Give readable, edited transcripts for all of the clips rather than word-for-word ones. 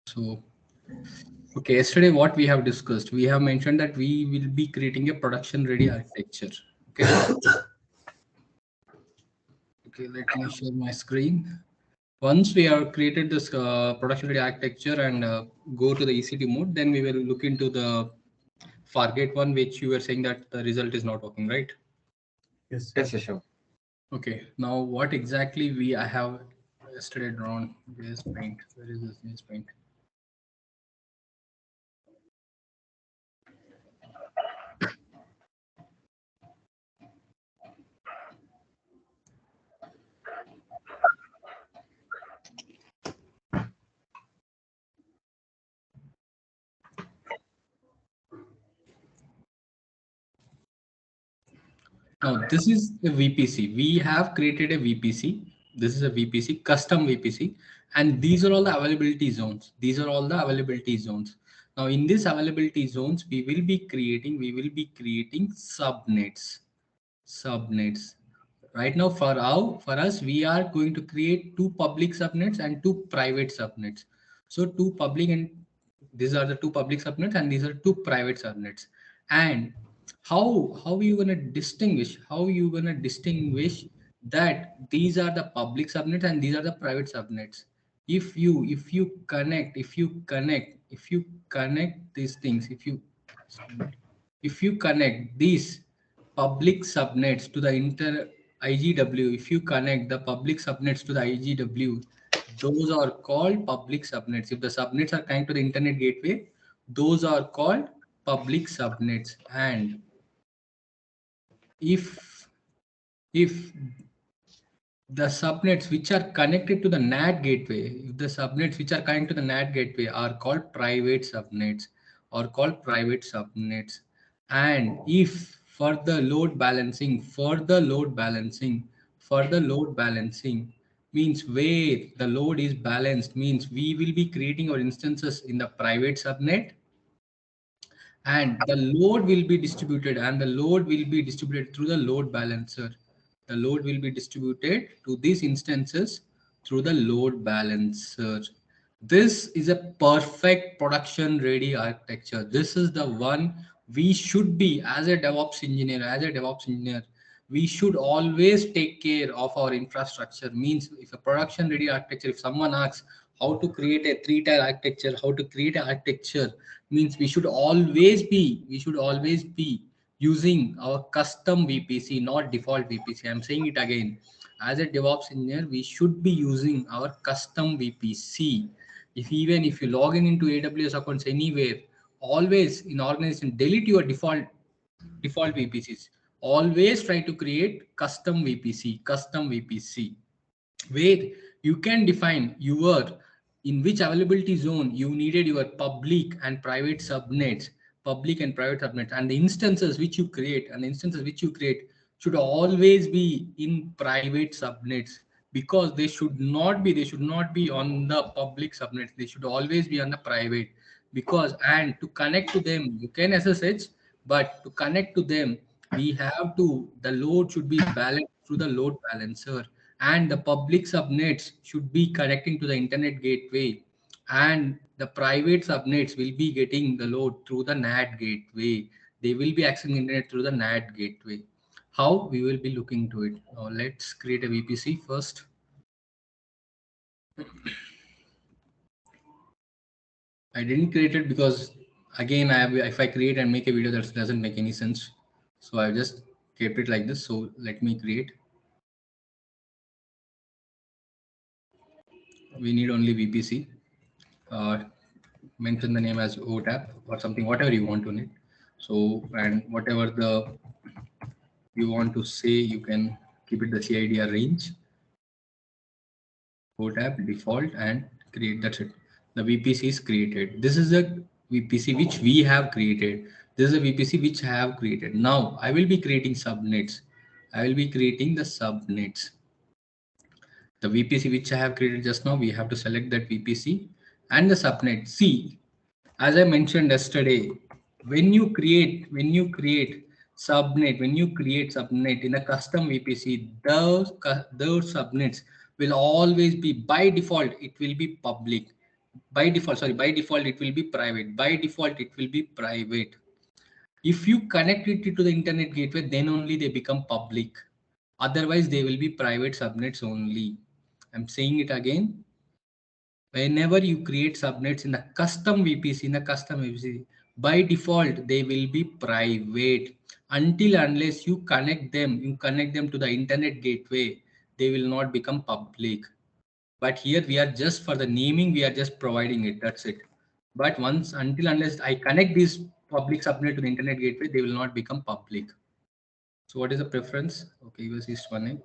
So, okay, yesterday what we have discussed, we have mentioned that we will be creating a production ready architecture. Okay. Okay, let me share my screen. Once we have created this production ready architecture and go to the ECT mode, then we will look into the Fargate one, which you were saying that the result is not working, right? Yes. Yes, sure. Okay, now what exactly I have yesterday drawn is paint. Where is this paint? Now this is a VPC. We have created a VPC. This is a VPC, custom VPC, and these are all the availability zones. These are all the availability zones. Now in these availability zones, we will be creating subnets. Subnets. Right now, for us, we are going to create two public subnets and two private subnets. So two public, and these are the two public subnets, and these are two private subnets. And how you gonna distinguish? How you gonna distinguish that these are the public subnets and these are the private subnets? If you connect these things, if you connect these public subnets to the IGW, if you connect the public subnets to the IGW, those are called public subnets. If the subnets are connected to the internet gateway, those are called public subnets. And if if the subnets which are connected to the NAT gateway, if the subnets which are connected to the NAT gateway are called private subnets, and if further load balancing means where the load is balanced means we will be creating our instances in the private subnet, and the load will be distributed through the load balancer. The load will be distributed to these instances through the load balancer. This is a perfect production ready architecture. This is the one we should be as a DevOps engineer. We should always take care of our infrastructure. Means if a production ready architecture, if someone asks how to create a 3-tier architecture, how to create an architecture, means we should always be using our custom VPC, not default VPC. I'm saying it again. As a DevOps engineer, we should be using our custom VPC. If you log in into AWS accounts anywhere, always in organization, delete your default VPCs. Always try to create custom VPC, where you can define in which availability zone you needed your public and private subnets, and the instances which you create should always be in private subnets, because they should not be on the public subnets. They should always be on the private, and to connect to them you can SSH, but to connect to them the load should be balanced through the load balancer, and the public subnets should be connecting to the internet gateway, and the private subnets will be getting the load through the NAT gateway. They will be accessing internet through the NAT gateway. How we will be looking to it? Now let's create a VPC first. I didn't create it because again if I create and make a video, that doesn't make any sense. So I just kept it like this. So let me create. We need only VPC. Mention the name as OTAP or something, whatever you want to name. So, and whatever you want to say, you can keep it the CIDR range. OTAP default and create. That's it. The VPC is created. This is a VPC which we have created. This is a VPC which I have created. Now I will be creating subnets. I will be creating the subnets. The VPC which I have created just now, we have to select that VPC and the subnet. See, as I mentioned yesterday, when you create subnet in a custom VPC, those subnets will always be, by default it will be public. by default, sorry, by default it will be private. By default it will be private. If you connect it to the internet gateway, then only they become public. Otherwise, they will be private subnets only. I'm saying it again. Whenever you create subnets in the custom VPC, by default, they will be private. Until unless you connect them to the internet gateway, they will not become public. But here we are just for the naming, we are just providing it. That's it. But until unless I connect this public subnet to the internet gateway, they will not become public. So what is the preference? Okay, US East 1A.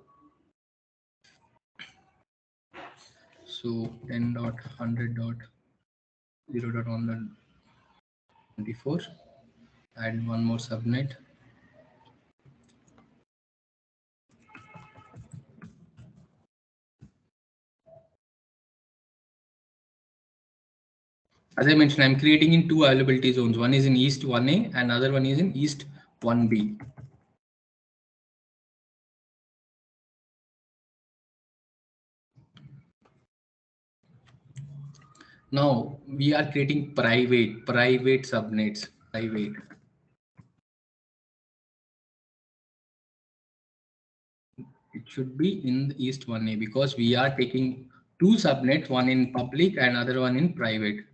So 10.100.0.124. Add one more subnet. As I mentioned, I'm creating in two availability zones. One is in East 1A and other one is in East 1B. Now we are creating private subnets, private. It should be in the East 1A because we are taking two subnets, one in public and other one in private.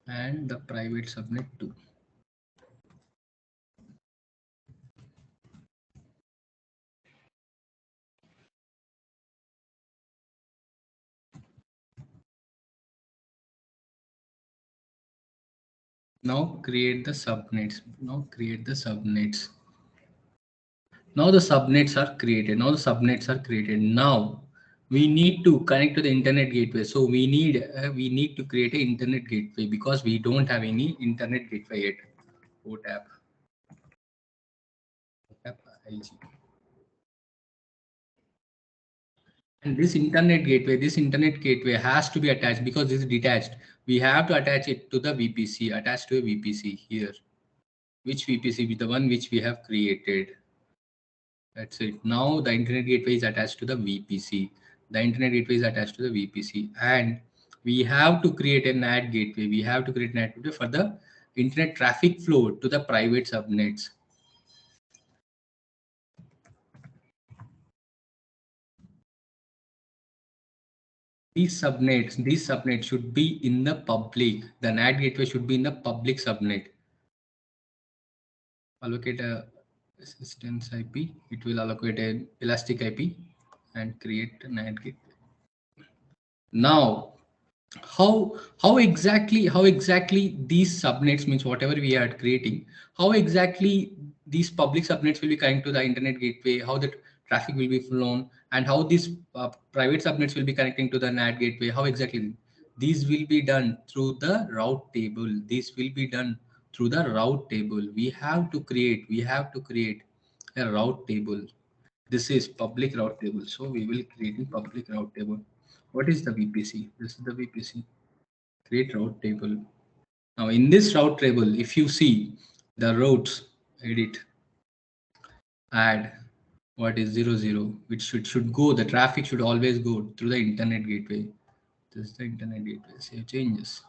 And the private subnet too. Now create the subnets. Now create the subnets. Now the subnets are created. Now we need to connect to the internet gateway. So we need to create an internet gateway because we don't have any internet gateway yet. OTAP. OTAP IG. And this internet gateway has to be attached because this is detached. We have to attach it to the VPC, attached to a VPC here. Which VPC? The one which we have created. That's it. Now the internet gateway is attached to the VPC. The internet gateway is attached to the VPC, and we have to create an NAT gateway. We have to create an NAT gateway for the internet traffic flow to the private subnets. These subnets should be in the public. The NAT gateway should be in the public subnet. Allocate a assistance IP. It will allocate an elastic IP and create a NAT gateway. Now, how exactly these subnets, means whatever we are creating, how exactly these public subnets will be connected to the internet gateway, how the traffic will be flown, and how these private subnets will be connecting to the NAT gateway, how exactly these will be done through the route table. This will be done through the route table. We have to create a route table. This is public route table, so we will create a public route table. What is the VPC? This is the VPC. Create route table. Now in this route table, if you see the routes, edit, add, what is 00, which should go, the traffic should always go through the internet gateway. This is the internet gateway. Save changes.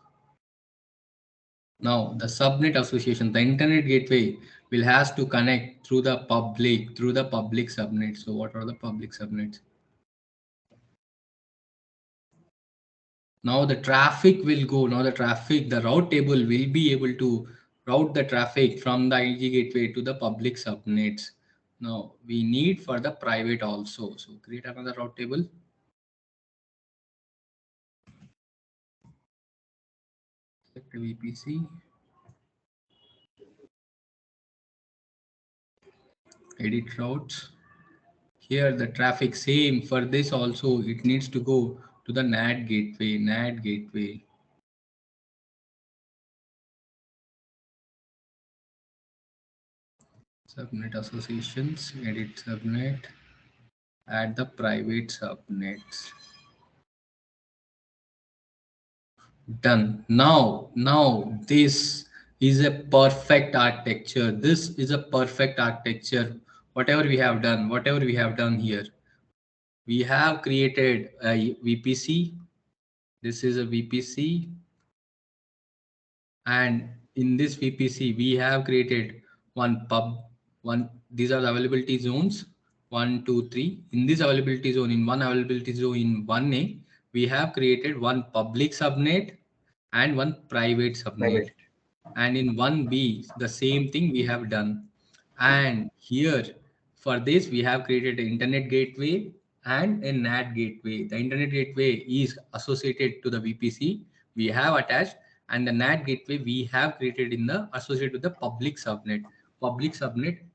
Now the subnet association, the internet gateway will has to connect through the public subnet. So what are the public subnets? Now the traffic will go. Now the route table will be able to route the traffic from the IG gateway to the public subnets. Now we need for the private also. So create another route table. Select the VPC. Edit routes. Here the traffic same for this also. It needs to go to the NAT gateway. NAT gateway. Subnet associations. Edit subnet. Add the private subnets. Done. Now this is a perfect architecture. This is a perfect architecture. Whatever we have done here, we have created a VPC. This is a VPC. And in this VPC, we have created these are the availability zones, 1, 2, 3. In this availability zone, in one availability zone in 1A, we have created one public subnet and one private subnet. And in 1B, the same thing we have done. And here, for this, we have created an internet gateway and a NAT gateway. The internet gateway is associated to the VPC we have attached, and the NAT gateway we have created in the associated with the public subnet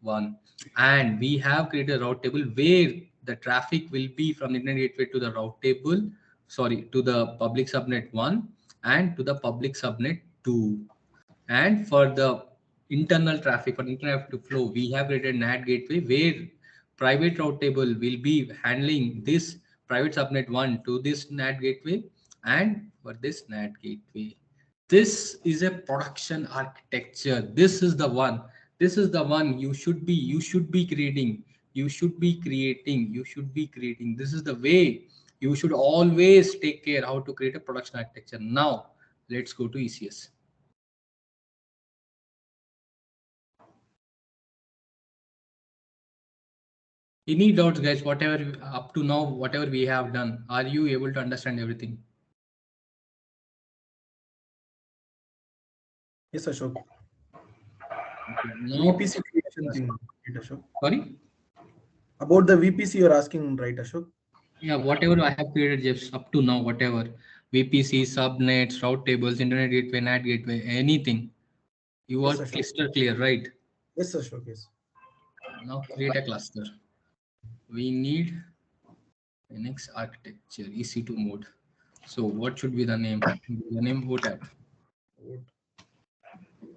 1. And we have created a route table where the traffic will be from the internet gateway to the route table, to the public subnet 1 and to the public subnet 2. And for the internal traffic, for internet to flow, we have created NAT gateway where private route table will be handling this private subnet 1 to this NAT gateway and for this NAT gateway. This is a production architecture. This is the one. This is the one you should be creating. You should be creating. This is the way you should always take care how to create a production architecture. Now let's go to ECS. Any doubts, guys? Whatever up to now, whatever we have done, are you able to understand everything? Yes, Ashok. Okay, now, VPC creation thing, right, Ashok? Sorry? About the VPC you're asking, right, Ashok? Yeah, whatever I have created just up to now, whatever VPC, subnets, route tables, internet gateway, NAT gateway, anything. You Yes, are Ashok. crystal clear, right? Yes, Ashok, yes. Now create a cluster. We need Linux architecture, EC2 mode. So what should be the name? The name OTAP.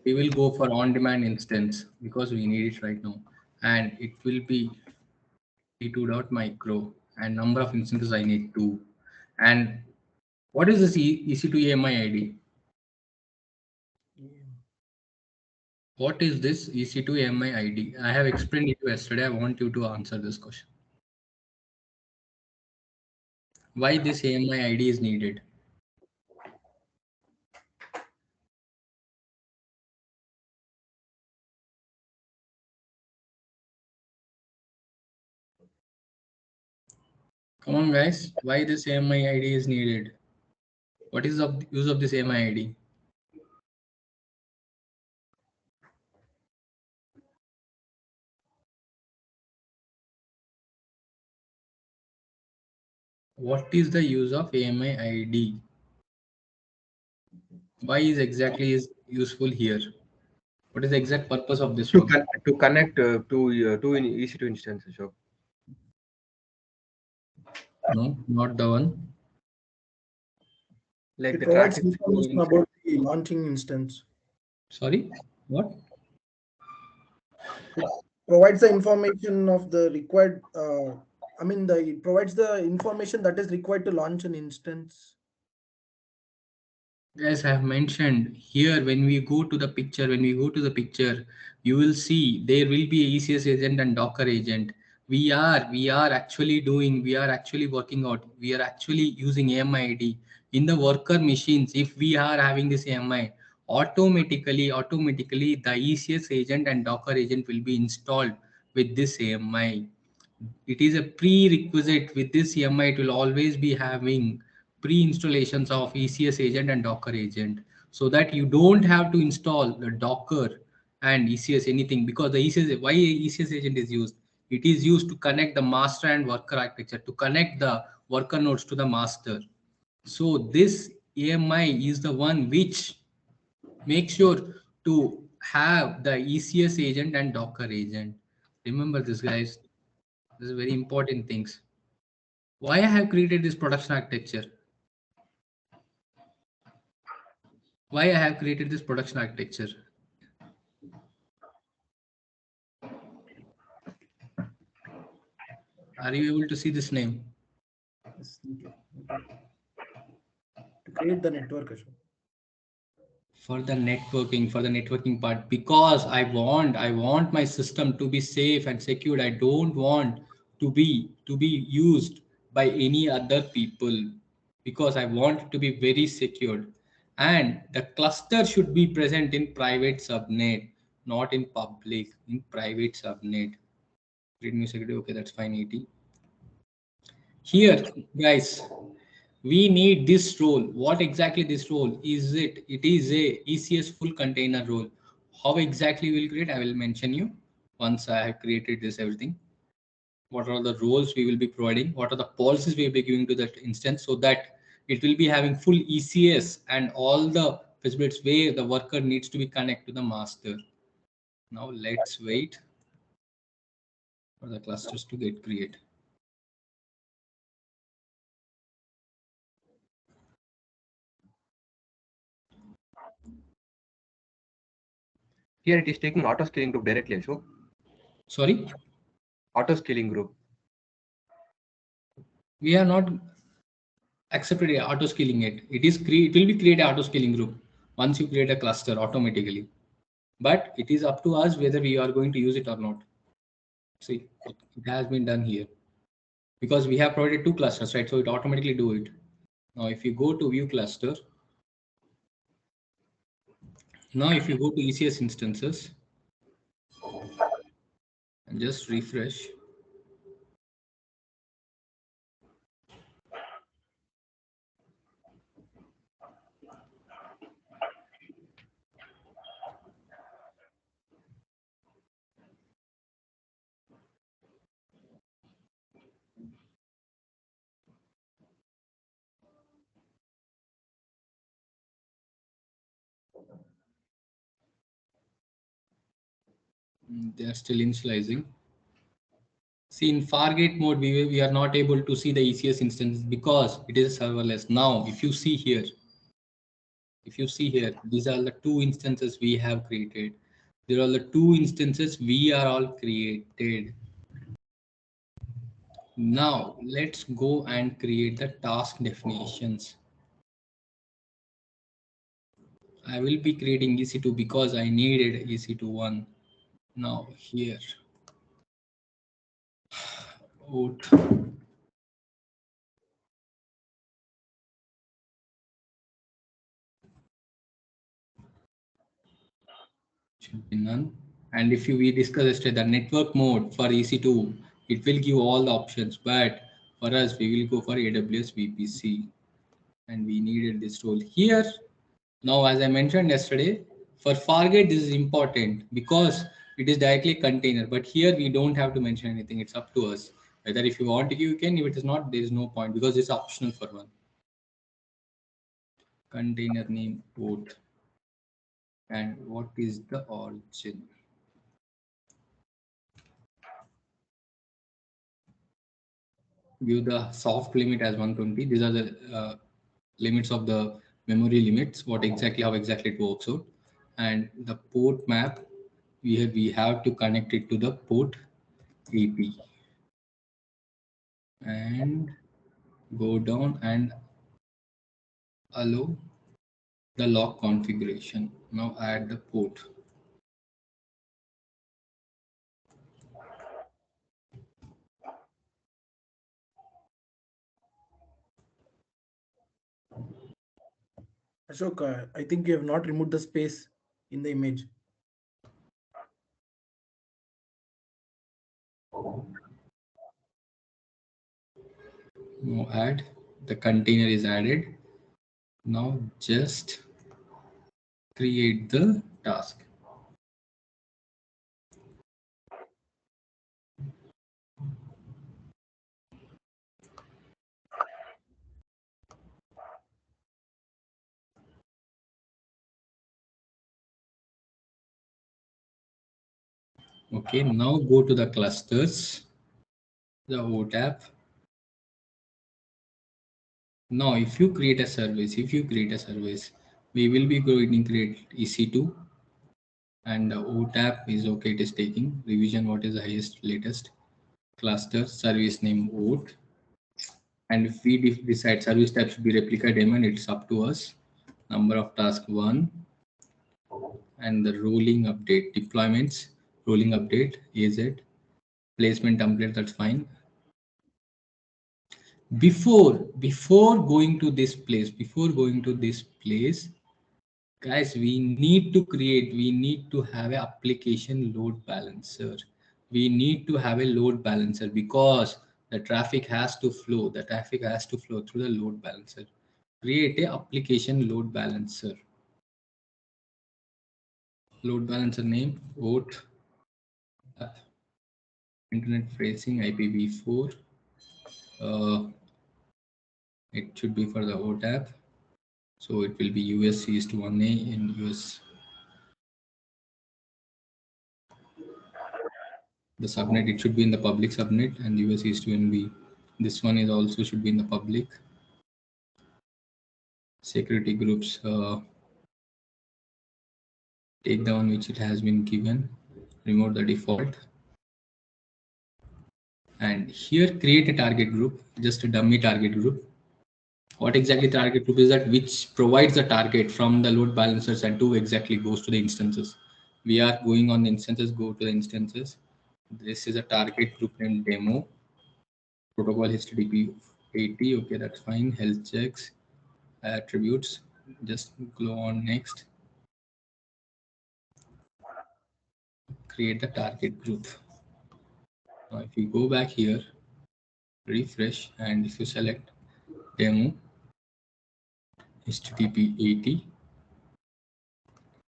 We will go for on-demand instance because we need it right now. And it will be e2.micro and number of instances I need 2. And what is this EC2 AMI ID? What is this EC2 AMI ID? I have explained it yesterday. I want you to answer this question. Why this AMI ID is needed? Come on, guys. Why this AMI ID is needed? What is the use of this AMI ID? What is the use of AMI ID? Why is exactly is useful here? What is the exact purpose of this one? To connect to EC2 instances. Ashok. No, not the one. Like It the provides traffic information about the launching instance. Sorry, what? It provides the information of the required. It provides the information that is required to launch an instance. As I have mentioned here, when we go to the picture, you will see there will be a ECS agent and Docker agent. We are actually working out. We are actually using AMI ID in the worker machines. If we are having this AMI, automatically the ECS agent and Docker agent will be installed with this AMI. It is a prerequisite. With this AMI, it will always be having pre-installations of ECS agent and Docker agent, so that you don't have to install the Docker and ECS anything, because the ECS, why ECS agent is used? It is used to connect the master and worker architecture, to connect the worker nodes to the master. So this AMI is the one which makes sure to have the ECS agent and Docker agent. Remember this, guys. This is very important things. Why I have created this production architecture? Why I have created this production architecture? Are you able to see this name? Yes, okay. To create the network, Ashok. For the networking part, because I want my system to be safe and secured. I don't want to be used by any other people, because I want it to be very secured. And the cluster should be present in private subnet, not in public, in private subnet. Readme security, okay, that's fine, 80. Here, guys, we need this role. What exactly this role is it? It is a ECS full container role. How exactly we'll create? I will mention you once I have created this everything. What are the roles we will be providing? What are the policies we will be giving to that instance, so that it will be having full ECS and all the facilities where the worker needs to be connected to the master. Now let's wait for the clusters to get created. Here it is taking auto scaling group directly, Ashok. Sorry? Auto scaling group. We are not accepted auto scaling it. It will be create auto scaling group once you create a cluster automatically. But it is up to us whether we are going to use it or not. See, it has been done here because we have provided 2 clusters, right? So it automatically do it. Now, if you go to view cluster, now if you go to ECS instances and just refresh, they are still initializing. See, in Fargate mode, we are not able to see the ECS instance because it is serverless. Now, if you see here, these are the 2 instances we have created. There are the 2 instances we are all created. Now, let's go and create the task definitions. I will be creating EC2 because I needed EC2 1. Now here, oath should be none. And if we discussed yesterday, the network mode for EC2, it will give all the options, but for us, we will go for AWS VPC, and we needed this role here. Now, as I mentioned yesterday, for Fargate, this is important because it is directly container, but here we don't have to mention anything. It's up to us. Whether if you want to, you can. If it is not, there is no point because it's optional for one. Container name, port, and what is the origin. View the soft limit as 120. These are the limits of the memory limits, how exactly it works out. And the port map, we have to connect it to the port AP. And go down and allow the log configuration. Now add the port. Ashok, I think you have not removed the space in the image. Now add, the container is added. Now just create the task. Okay, now go to the clusters, the OTAP. Now, if you create a service, we will be going to create EC2, and the OTAP is okay. It is taking revision. What is the highest, latest cluster service name OAT, and if we decide service type should be replica daemon, it's up to us. Number of task 1, and the rolling update deployments, rolling update AZ placement template. That's fine. before going to this place, guys, we need to have an application load balancer. We need to have a load balancer because the traffic has to flow. The traffic has to flow through the load balancer. Create a application load balancer. Load balancer name, OAT, internet phrasing, IPv4. It should be for the OAT app. So it will be US East 1A in US. The subnet, it should be in the public subnet, and US East 1B. This one is also should be in the public. Security groups, take the one which it has been given, remove the default. And here create a target group, just a dummy target group. What exactly target group is that? Which provides the target from the load balancers and to exactly goes to the instances. We are going on the instances, go to the instances. This is a target group named demo. Protocol HTTP 80. Okay, that's fine. Health checks, attributes. Just go on next. Create the target group. Now, if you go back here, refresh, and if you select demo HTTP 80,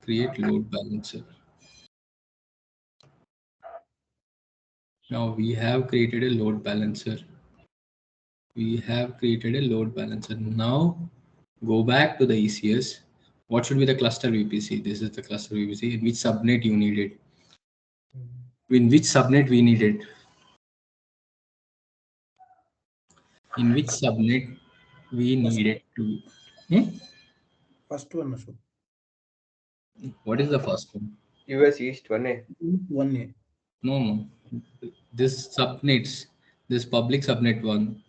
create load balancer. Now we have created a load balancer. Now go back to the ECS. What should be the cluster VPC? This is the cluster VPC. In which subnet you need it? In which subnet we need it? In which subnet we need it to? First one, Ashok. What is the first one? US East 1A. 1A. No. This subnets, this public subnet one.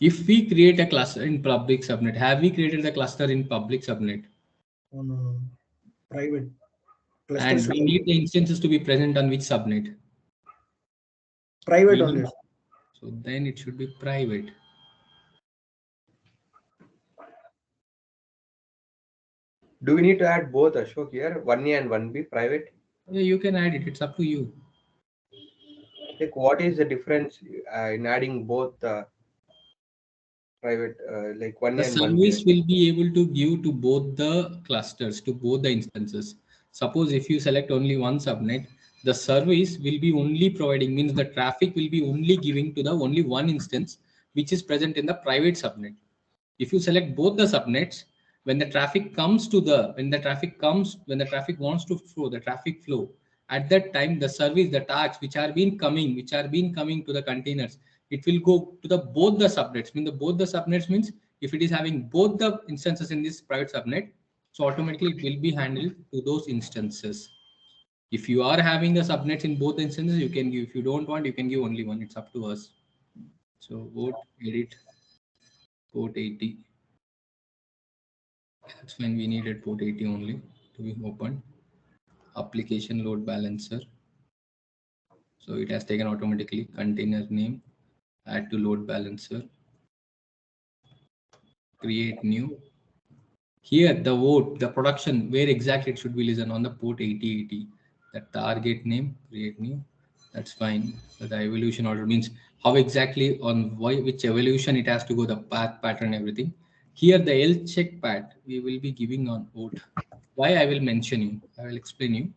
If we create a cluster in public subnet, have we created the cluster in public subnet? Oh, no. Private. Cluster And we need the instances to be present on which subnet? Private only. So then it should be private. Do we need to add both, Ashok, here? 1A and 1B private? Yeah, you can add it. It's up to you. Like, what is the difference in adding both private, like 1A The and 1B? service will be able to give to both the clusters, to both the instances. Suppose if you select only one subnet, the service will be only providing, means the traffic will be only giving to the only one instance which is present in the private subnet. If you select both the subnets, when the traffic wants to flow, the traffic flow, at that time the service, the tasks which are been coming to the containers, it will go to the both the subnets. Both the subnets means if it is having both the instances in this private subnet, so automatically it will be handled to those instances. If you are having the subnets in both the instances, you can give. If you don't want, you can give only one. It's up to us. So vote edit port 80. That's when we needed port 80 only to be opened. Application load balancer. So it has taken automatically. Container name, add to load balancer, create new. Here the vote, the production, where exactly it should be listen on the port 8080. The target name, create new. That's fine. So the evolution order means how exactly on which evolution it has to go, the path, pattern, everything. Here the health check path we will be giving on vote. Why I will mention you, I will explain you.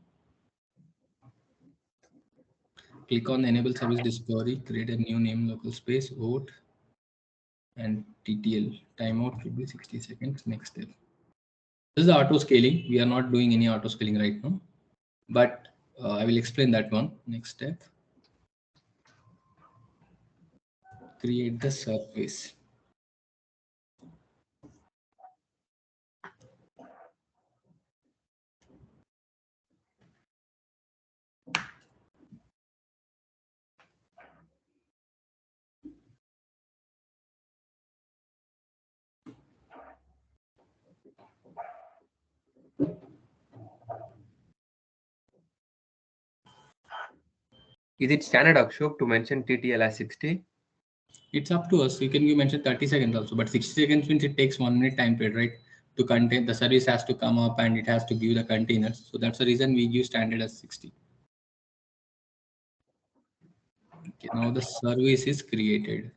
Click on the enable service discovery, create a new name, local space, vote, and TTL. Timeout should be 60 seconds. Next step. This is the auto scaling. We are not doing any auto scaling right now, but I will explain that one. Next step. Create the service. Is it standard, Ashok, to mention TTL as 60? It's up to us. You can mention 30 seconds also, but 60 seconds means it takes 1 minute time period, right? To contain the service has to come up and it has to give the containers. So that's the reason we give standard as 60. Okay, now the service is created.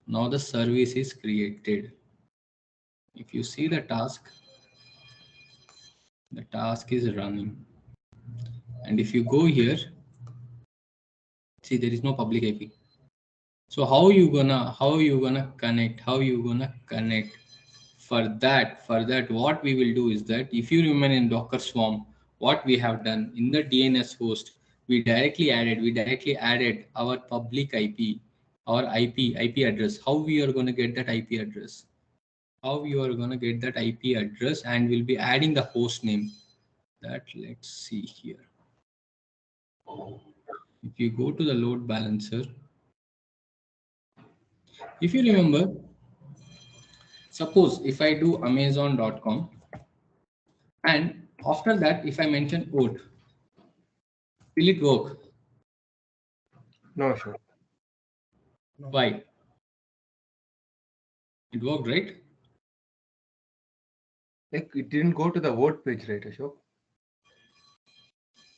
Now the service is created. If you see the task is running. And if you go here, see there is no public IP. So how you gonna connect? For that, what we will do is that if you remain in Docker Swarm, what we have done in the DNS host, we directly added our public IP, our IP address. How we are gonna get that IP address? How you are gonna get that IP address, and we'll be adding the host name. That let's see here. If you go to the load balancer, if you remember, suppose if I do amazon.com and after that if I mention oat, will it work? No, sure. No. Why? It worked, right? Like it didn't go to the vote page, right, Ashok?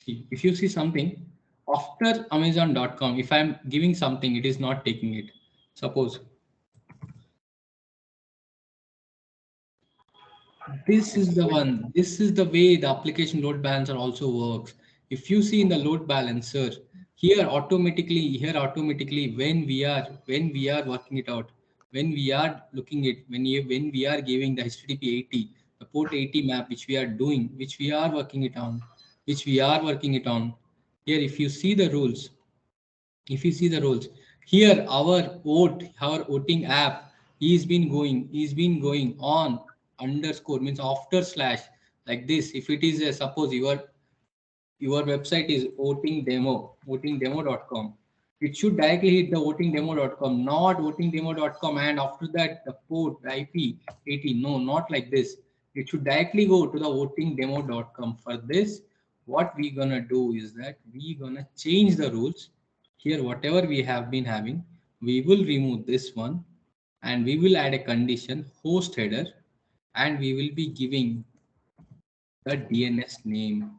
If you see something after amazon.com, if I'm giving something, it is not taking it. Suppose this is the one. This is the way the application load balancer also works. If you see in the load balancer, here automatically when we are working it out, when we are looking at when we are giving the HTTP 80, the port 80 map which we are doing, which we are working it on, Here, if you see the rules, here our voting app is been going on underscore means after slash like this. If it is a, suppose your website is votingdemo.com, it should directly hit the votingdemo.com, not votingdemo.com and after that the port IP 80. No, not like this. It should directly go to the votingdemo.com. For this, what we gonna do is that we gonna change the rules. Here whatever we have been having, we will remove this one and we will add a condition host header, and we will be giving the DNS name,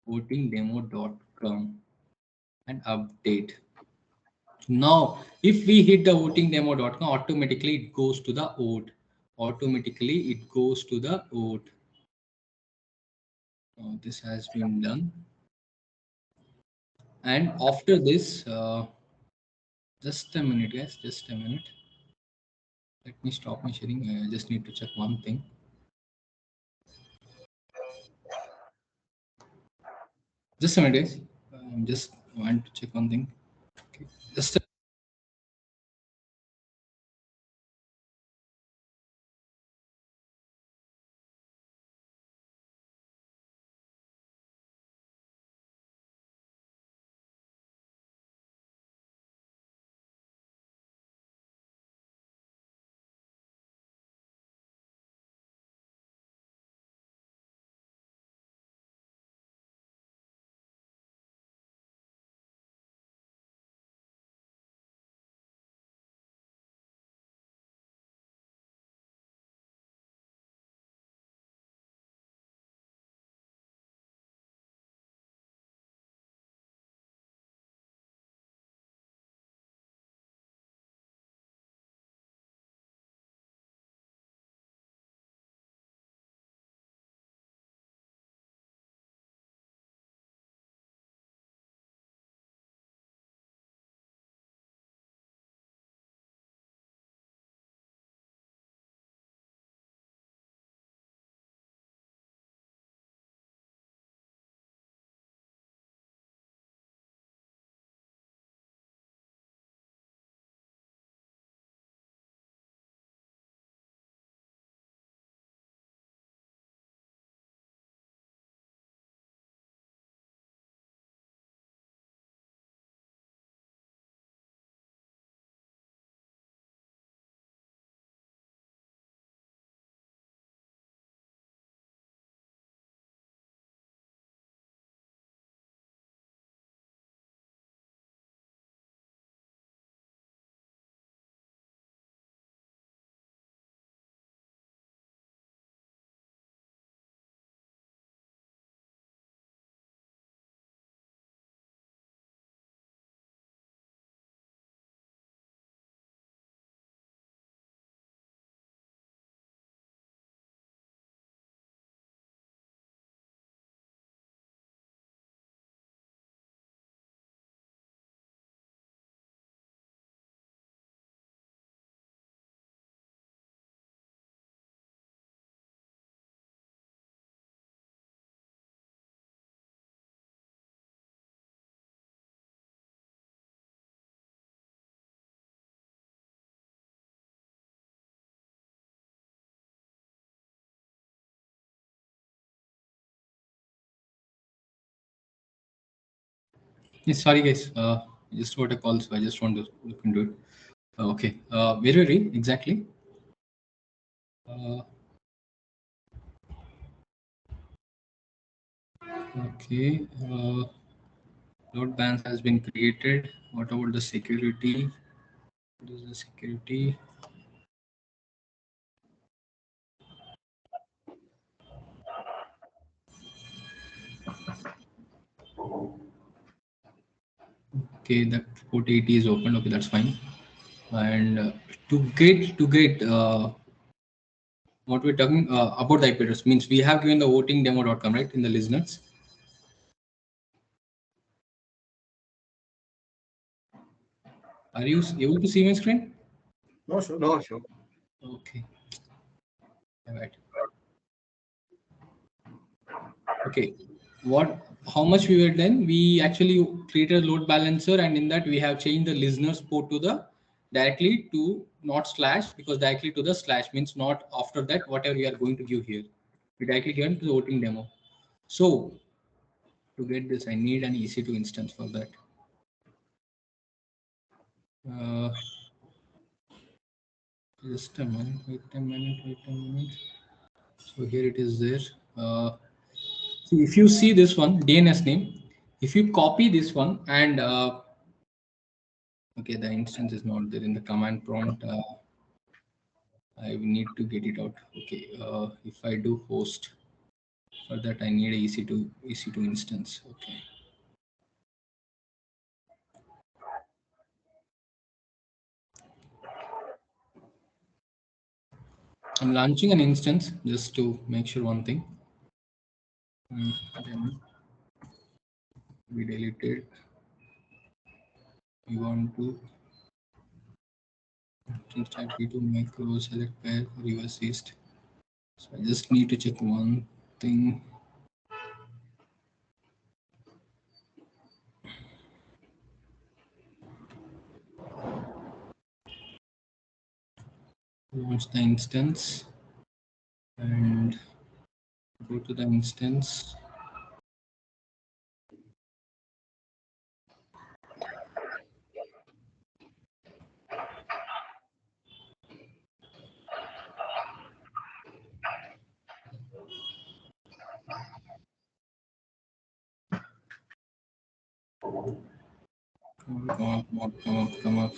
votingdemo.com, and update. Now, if we hit the votingdemo.com, automatically it goes to the vote. Now, this has been done. And after this, just a minute, guys, just a minute. Let me stop my sharing. I just need to check one thing. Just a minute, guys. Just want to check one thing. Okay. Just a Yes, sorry guys. I just got a call, so I just want to look into it. Okay. Where were we exactly? Okay. Load balance has been created. What about the security? What is the security? Okay, that port 80 is open. Okay, that's fine. And to get what we're talking about the IP address means we have given the voting demo.com, right, in the listeners. Are you able to see my screen? No, sure. No, sure. Okay. All right. Okay. How much we were done? We actually created a load balancer, and in that we have changed the listeners port to the directly to not slash, because directly to the slash means not after that whatever we are going to give here. We directly given to the voting demo. So to get this, I need an EC2 instance for that. Just a minute, wait a minute. So here it is there. See, if you see this one, DNS name, if you copy this one and okay, the instance is not there in the command prompt. I need to get it out. Okay, if I do host, for that I need a EC2 instance. Okay. I'm launching an instance just to make sure one thing. Then we deleted. We want to install P2 macro select pair for US East. So I just need to check one thing. Launch the instance and go to the instance. Come up.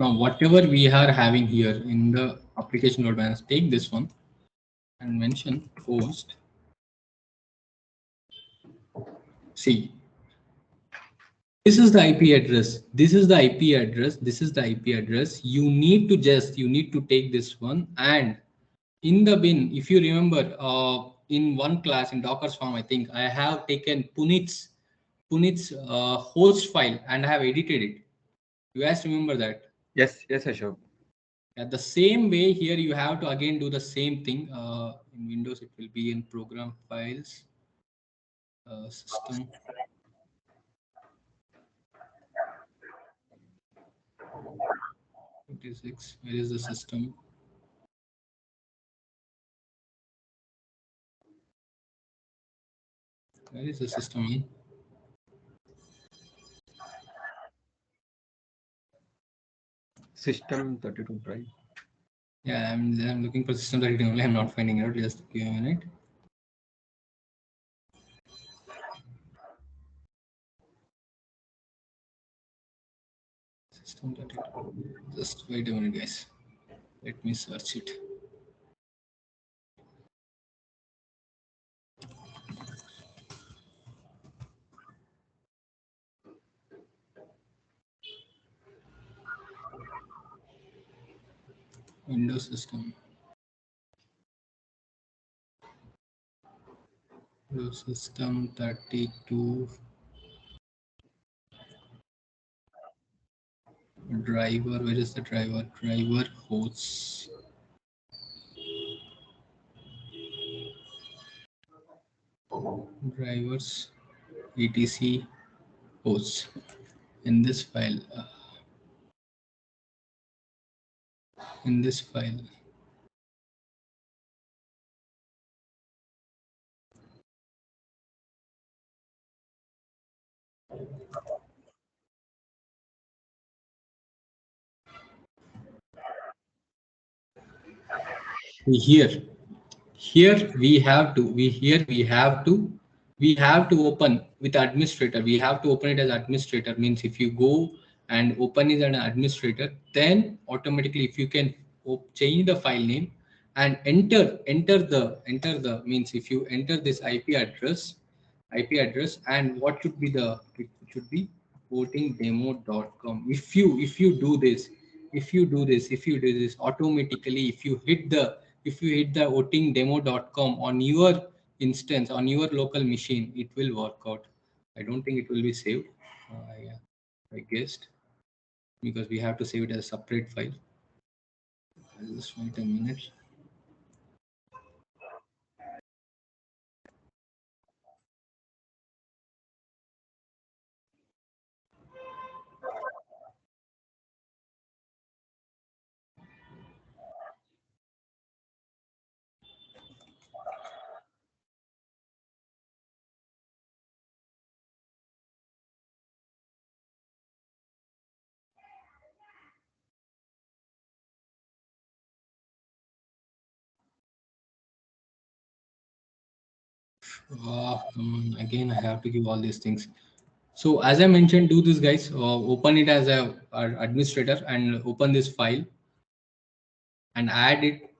Now, whatever we are having here in the application load balance, take this one and mention host. See, this is the IP address. This is the IP address. This is the IP address. You need to take this one, and in the bin, if you remember, in one class in Docker's form, I think I have taken Punit's host file and I have edited it. You guys remember that? Yes, Ashok. At the same way here, you have to again do the same thing. In Windows, it will be in program files, system. 56. Where is the system? Where is the system? System 32, right? Yeah, I'm looking for system 32 only. I'm not finding it out. Just give me a minute. System 32. Just wait a minute, guys. Let me search it. Windows system. System 32 driver. Where is the driver? Driver hosts. Drivers etc hosts. In this file, in this file, here we have to open with administrator. We have to open it as administrator. Means if you go and open it as an administrator, then automatically if you can change the file name and enter the means if you enter this IP address and what should be the, it should be votingdemo.com. If you do this, automatically if you hit the votingdemo.com on your instance, on your local machine, it will work out. I don't think it will be saved. Yeah, I guessed, because we have to save it as a separate file. Just wait a minute. Come on. Again, I have to give all these things. So as I mentioned, do this, guys. Open it as a administrator and open this file and add it.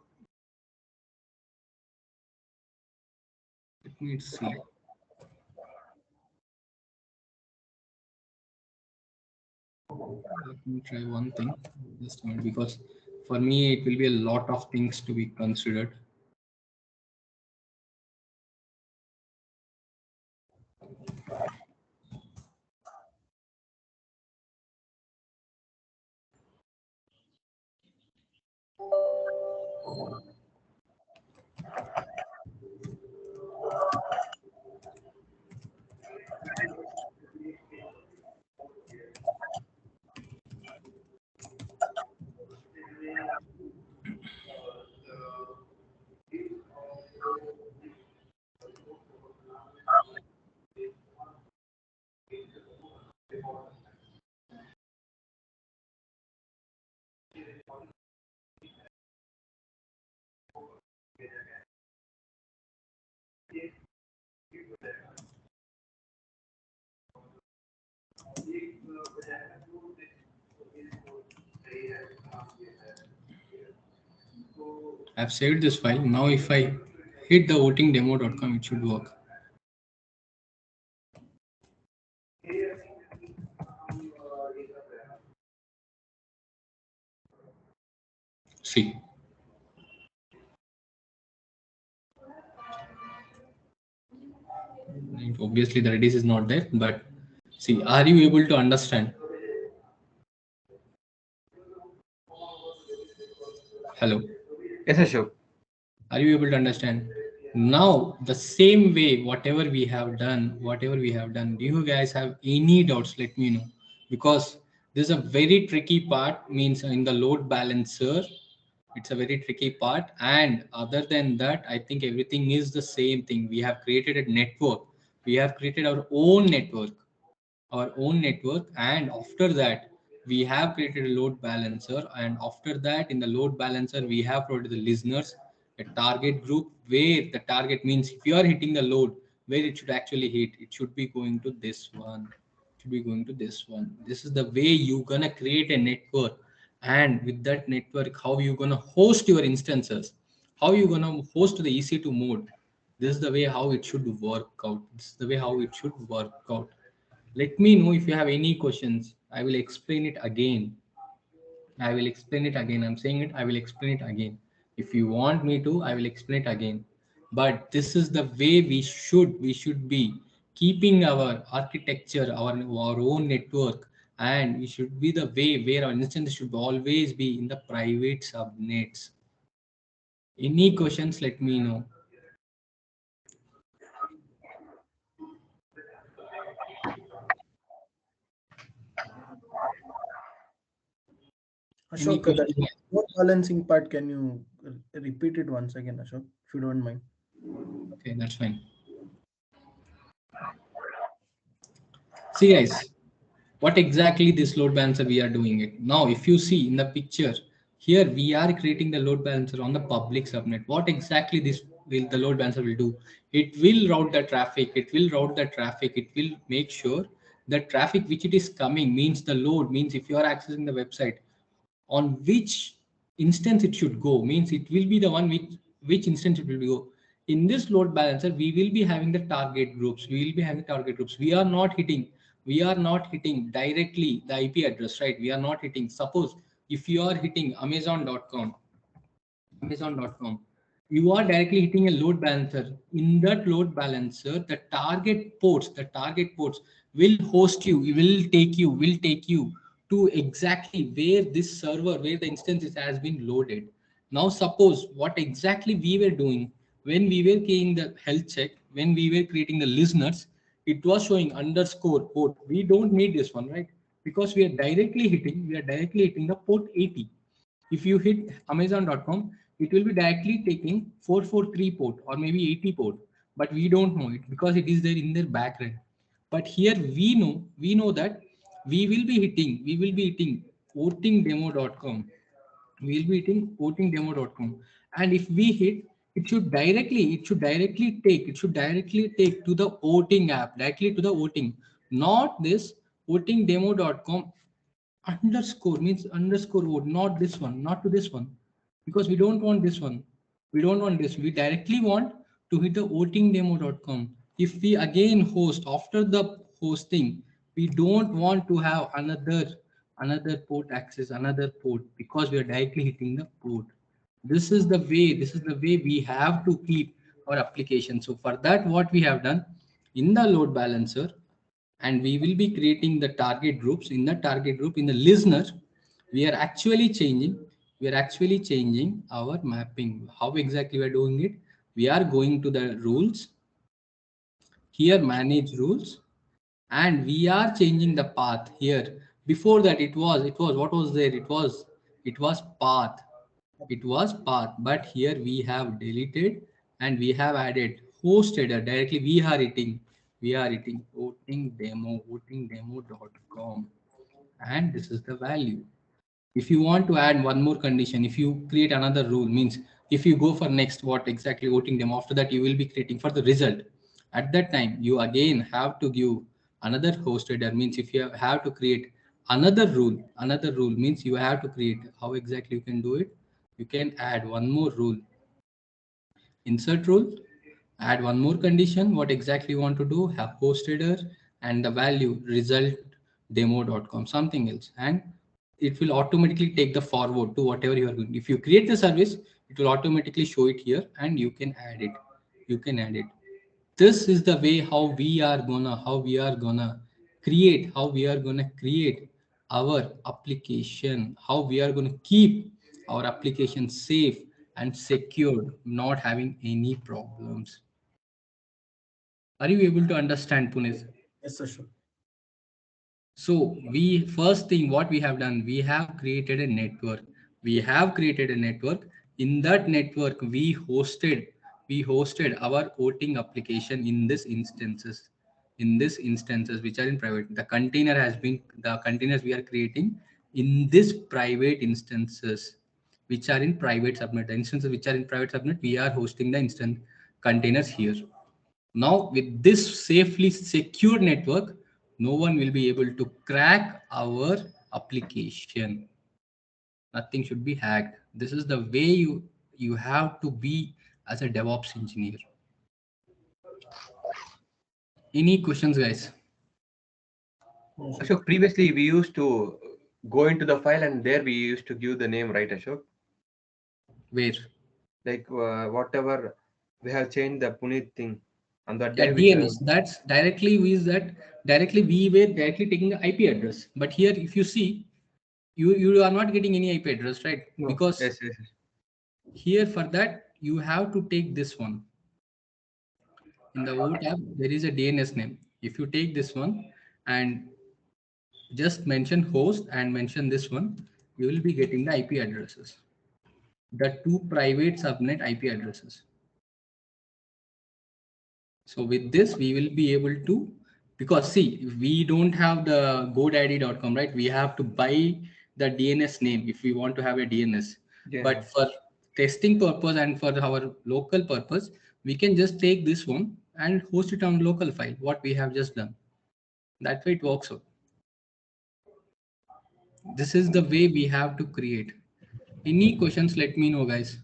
Let me see. Let me try one thing. Just a minute, because for me it will be a lot of things to be considered. I've saved this file. Now if I hit the votingdemo.com, it should work. See. Obviously the Redis is not there, but see, are you able to understand? Hello. Yes, Ashok. Are you able to understand? Now the same way, whatever we have done, do you guys have any doubts? Let me know, because this is a very tricky part. Means in the load balancer, it's a very tricky part. And other than that, I think everything is the same thing. We have created a network. We have created our own network, and after that we have created a load balancer, and after that in the load balancer we have provided the listeners a target group, where the target means if you are hitting the load, where it should actually hit, it should be going to this one, this is the way you gonna create a network. And with that network, how you gonna host your instances, how you gonna host the EC2 mode. This is the way how it should work out. Let me know if you have any questions. I will explain it again. I'm saying it. I will explain it again. If you want me to, I will explain it again. But this is the way we should be keeping our architecture, our own network, and we should be the way where our instance should always be in the private subnets. Any questions, let me know. Any Ashok, that questions? load balancing part, can you repeat it once again, Ashok, if you don't mind? Okay, that's fine. See guys, what exactly this load balancer we are doing it. Now, if you see in the picture, here we are creating the load balancer on the public subnet. What exactly the load balancer will do? It will route the traffic, it will make sure the traffic which it is coming means the load, means if you are accessing the website, on which instance it should go, means it will be the one which instance it will go. In this load balancer we will be having the target groups, we are not hitting directly the IP address, right? We are not hitting, suppose if you are hitting amazon.com, you are directly hitting a load balancer. In that load balancer, the target ports will host you, will take you to exactly where this server, where the instance has been loaded. Now, suppose what exactly we were doing when we were creating the health check, when we were creating the listeners, it was showing underscore port. We don't need this one, right? Because we are directly hitting the port 80. If you hit amazon.com, it will be directly taking 443 port or maybe 80 port, but we don't know it because it is there in their background. But here we know that we will be hitting votingdemo.com. We will be hitting votingdemo.com, and if we hit, it should directly take to the voting app, directly to the voting, not this votingdemo.com underscore, means underscore vote, not this one, not to this one, because we don't want this one. We don't want this. We directly want to hit the votingdemo.com. If we again host after the hosting, we don't want to have another port access, another port, because we are directly hitting the port. This is the way we have to keep our application. So for that, what we have done in the load balancer, and we will be creating the target groups. In the target group, in the listener, we are actually changing our mapping. How exactly we are doing it? We are going to the rules, here manage rules, and we are changing the path here. Before that, it was what was there? It was path. But here we have deleted and we have added host header. Directly we are hitting votingdemo.com, and this is the value. If you want to add one more condition, if you create another rule, means if you go for next, what exactly voting them, after that you will be creating for the result. At that time you again have to give another host header. Means if you have to create another rule means you have to create. How exactly you can do it? You can add one more rule, insert rule, add one more condition. What exactly you want to do? Have host header and the value result demo.com, something else, and it will automatically take the forward to whatever you are doing. If you create the service, it will automatically show it here, and you can add it. This is the way how we are gonna create our application, how we are gonna keep our application safe and secured, not having any problems. Are you able to understand, Punesh? Yes, Ashok. So we first thing what we have done, we have created a network. We have created a network. In that network, we hosted our voting application in this instances, which are in private. The containers we are creating in this private instances, which are in private subnet. The instances which are in private subnet, we are hosting the instant containers here. Now, with this safely secure network, no one will be able to crack our application. Nothing should be hacked. This is the way you have to be as a DevOps engineer. Any questions, guys? No, Ashok. Ashok, previously we used to go into the file and there we used to give the name, right, Ashok? Where? Like whatever We have changed the Puneet thing. On that Yeah, day, we DNS. have. That's directly is that directly we were directly taking the IP address. But here, if you see, you are not getting any IP address, right? No. Because Yes, yes, yes. here for that you have to take this one. In the O tab, there is a DNS name. If you take this one and just mention host and mention this one, you will be getting the IP addresses. The two private subnet IP addresses. So with this, we will be able to, because see, we don't have the godaddy.com, right? We have to buy the DNS name if we want to have a DNS. But DNS. for testing purpose and for our local purpose, we can just take this one and host it on local file, what we have just done. That way it works out. This is the way we have to create. Any questions, let me know, guys.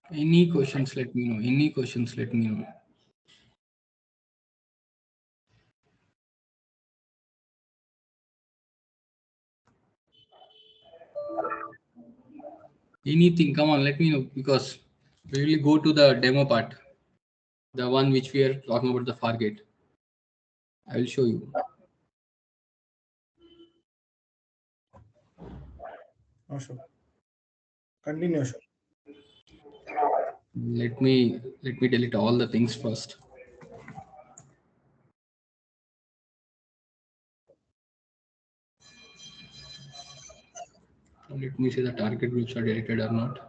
Any questions, let me know. Any questions, let me know. Anything, come on, let me know, because we will go to the demo part, the one which we are talking about, the Fargate. I will show you. Oh, sure. Continue, sure. Let me delete all the things first. Let me see the target groups are deleted or not.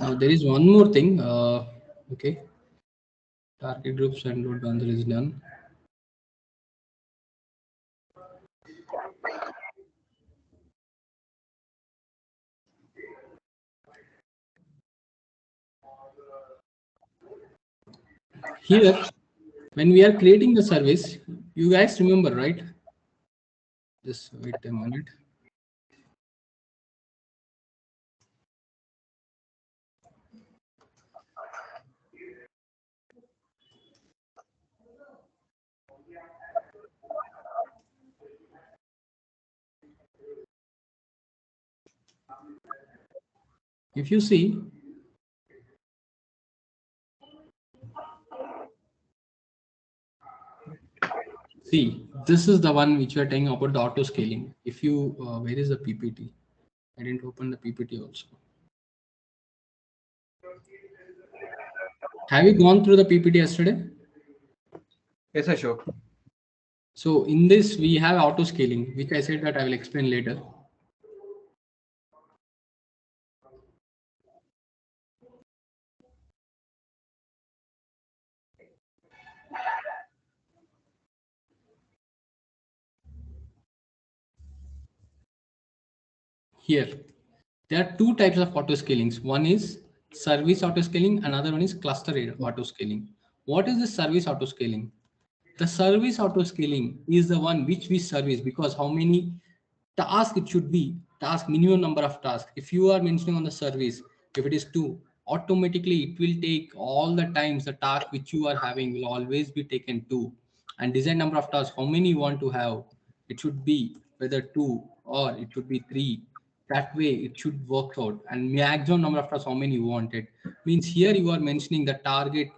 Now there is one more thing. Okay, target groups and load balancer is done. Here, when we are creating the service, you guys remember, right? Just wait a minute. If you see, this is the one which we are talking about, the auto scaling. If you, where is the PPT? I didn't open the PPT also. Have you gone through the PPT yesterday? Yes, Ashok. So in this, we have auto scaling, which I said that I will explain later. Here, there are two types of auto scalings. One is service auto scaling, another one is cluster auto scaling. What is the service auto scaling? The service auto scaling is the one which we service, because how many tasks it should be, task minimum number of tasks. If you are mentioning on the service, if it is 2, automatically it will take all the times the task which you are having will always be taken 2. And design number of tasks, how many you want to have, it should be whether 2 or it should be 3. That way it should work out. And maximum number of tasks, how many you wanted, means here you are mentioning the target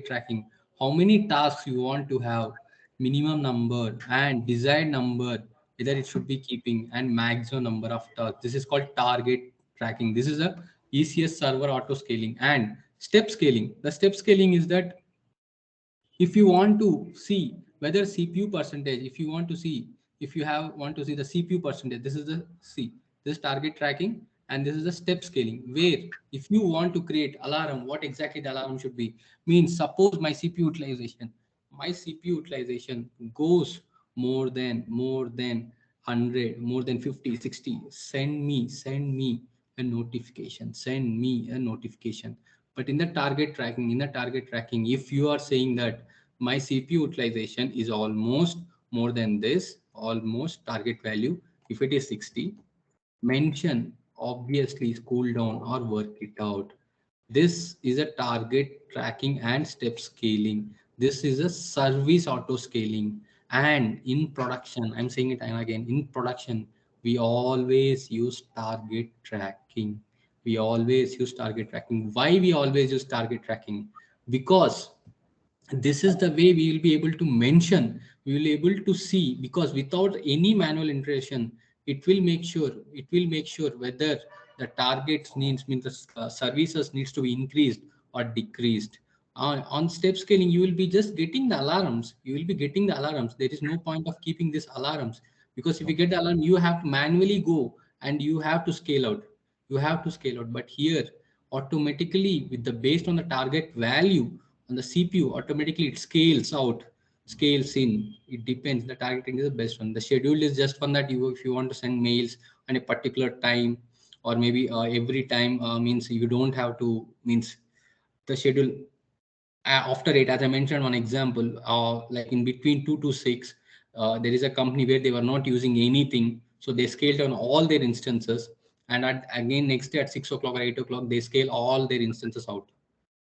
tracking, how many tasks you want to have, minimum number and desired number, whether it should be keeping, and maximum number of tasks. This is called target tracking. This is a ECS server auto scaling. And step scaling, the step scaling is that if you want to see whether CPU percentage, if you want to see, if you have want to see the CPU percentage, this is the this is target tracking, and this is the step scaling, where if you want to create alarm, what exactly the alarm should be, means suppose my CPU utilization goes more than 100, more than 50, 60, send me a notification, but in the target tracking, if you are saying that my CPU utilization is almost more than this, almost target value, if it is 60, mention obviously cool down or work it out. This is a target tracking and step scaling. This is a service auto scaling. And in production, I'm saying it and again, in production, we always use target tracking. We always use target tracking. Why we always use target tracking? Because this is the way we will be able to mention, we will be able to see, because without any manual iteration, it will make sure whether the targets means the services needs to be increased or decreased. On step scaling, you will be just getting the alarms, there is no point of keeping these alarms, because if you get the alarm, you have to manually go and you have to scale out. But here, automatically, with the based on the target value on the CPU, automatically it scales out, scales in. It depends. The targeting is the best one. The schedule is just one that you, if you want to send mails on a particular time, or maybe every time, means you don't have to, means the schedule after it, as I mentioned one example, like in between 2 to 6, there is a company where they were not using anything, so they scaled down all their instances, and again next day at 6 o'clock or 8 o'clock they scale all their instances out.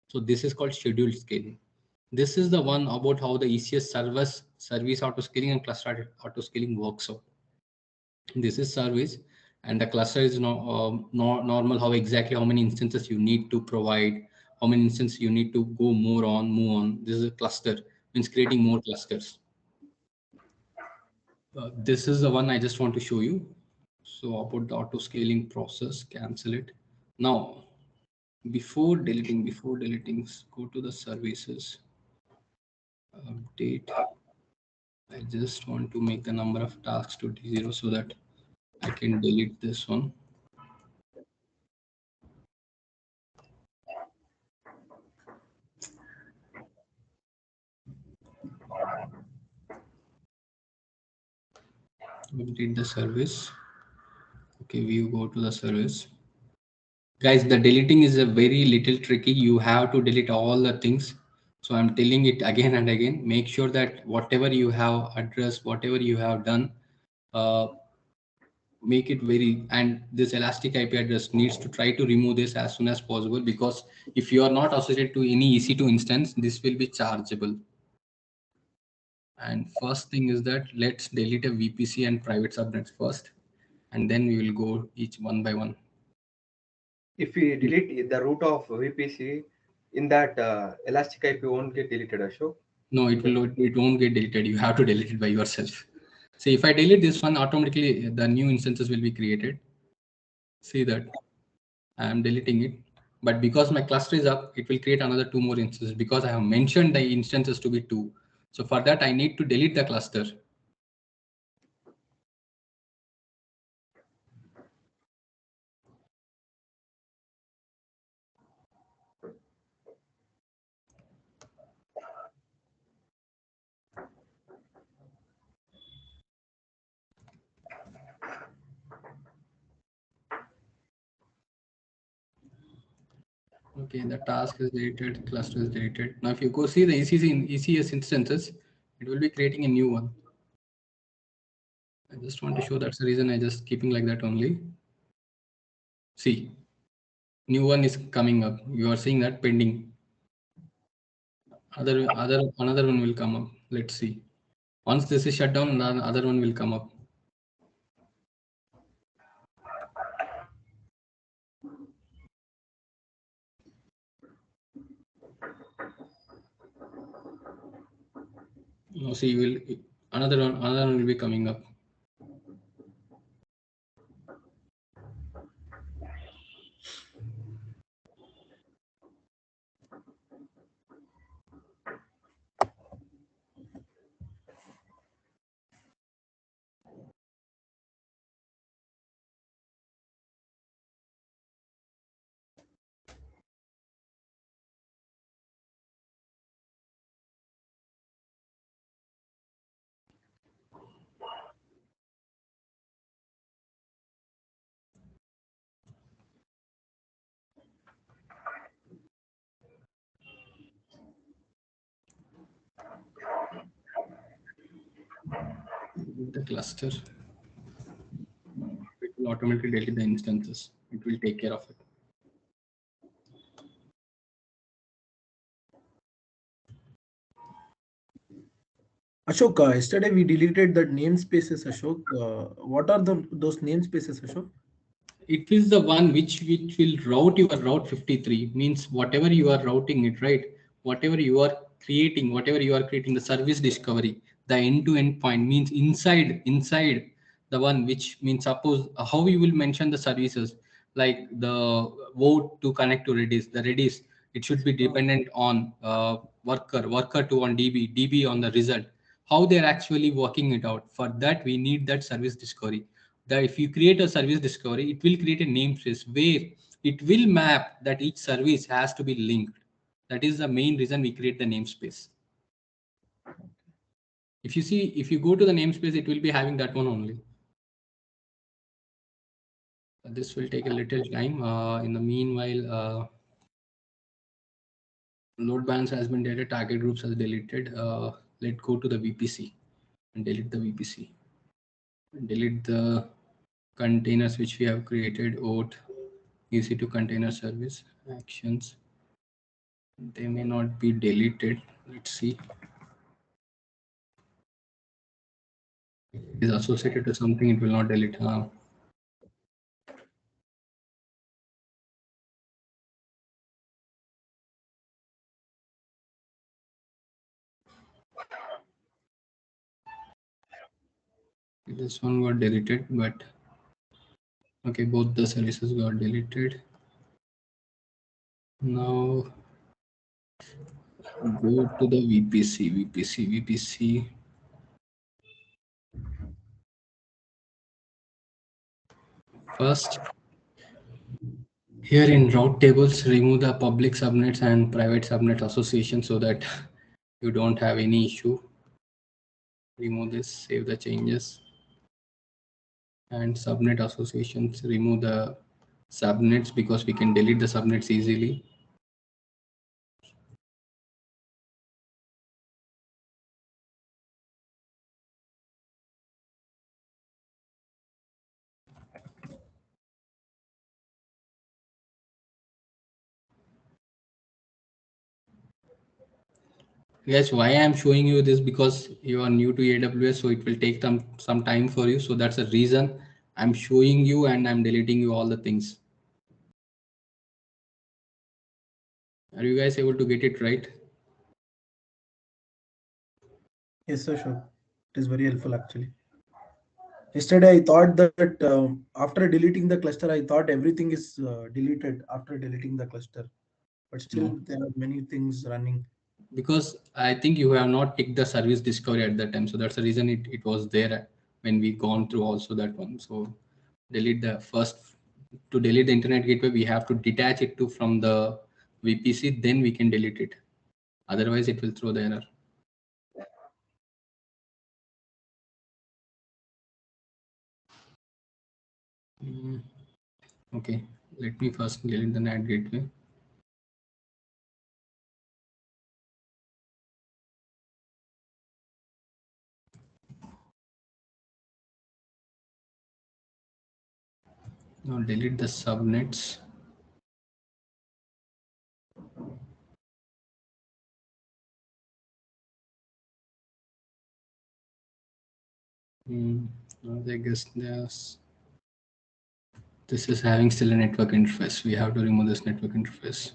So this is called scheduled scaling. This is the one about how the ECS service auto scaling and cluster auto scaling works out. This is service, and the cluster is normal, how exactly how many instances you need to provide, how many instances you need to go move on. This is a cluster, means creating more clusters. This is the one I just want to show you. So about the auto scaling process, cancel it. Now, before deleting, go to the services, update. I just want to make the number of tasks to 0 so that I can delete this one. Update the service. Okay, we go to the service. Guys, the deleting is a very little tricky. You have to delete all the things. So I'm telling it again and again. Make sure that whatever you have addressed, whatever you have done, uh, make it very, and this elastic IP address needs to try to remove this as soon as possible, because if you are not associated to any EC2 instance, this will be chargeable. And first thing is that let's delete a VPC and private subnets first, and then we will go each one by one. If we delete the root of VPC, in that elastic IP won't get deleted, Ashok? No, it won't get deleted. You have to delete it by yourself. See, if I delete this one, automatically the new instances will be created. See that I am deleting it, but because my cluster is up, it will create another 2 more instances, because I have mentioned the instances to be 2. So for that, I need to delete the cluster. Okay, the task is deleted, cluster is deleted. Now, if you go see the ECS instances, it will be creating a new one. I just want to show, that's the reason I just keeping like that only. See, new one is coming up. You are seeing that pending. Another one will come up. Let's see. Once this is shut down, another one will come up. No, see, another one will be coming up. The cluster. It will will automatically delete the instances. It will take care of it. Ashok, yesterday we deleted that namespaces, Ashok. What are those namespaces, Ashok? It is the one which will route your route 53, means whatever you are routing it, right? Whatever you are creating, the service discovery, the end-to-end point means inside the one, which means suppose how you will mention the services, like the vote to connect to Redis, the Redis, it should be dependent on worker to on DB on the result. How they're actually working it out. For that, we need that service discovery. That if you create a service discovery, it will create a namespace where it will map that each service has to be linked. That is the main reason we create the namespace. If you go to the namespace, it will be having that one only. This will take a little time. In the meanwhile, load balance has been deleted, target groups has deleted. Let's go to the VPC and delete the VPC. And delete the containers which we have created, OAuth, EC2 container service, actions. They may not be deleted. Let's see. It is associated to something, it will not delete. This one got deleted, but okay, both the services got deleted. Now go to the VPC. First, here in route tables, remove the public subnets and private subnet association so that you don't have any issue. Remove this, save the changes. And subnet associations, remove the subnets because we can delete the subnets easily. Yes, why I'm showing you this, because you are new to AWS, so it will take some time for you. So that's the reason I'm showing you and I'm deleting you all the things. Are you guys able to get it right? Yes, sir, sure. It is very helpful actually. Yesterday I thought that after deleting the cluster, I thought everything is deleted after deleting the cluster, but still No. there are many things running. Because I think you have not ticked the service discovery at that time. So that's the reason it was there when we gone through also that one. So delete the first, to delete the internet gateway, we have to detach it to from the VPC, then we can delete it. Otherwise it will throw the error. Okay, let me first delete the NAT gateway. Now delete the subnets. I guess this is having still a network interface. We have to remove this network interface.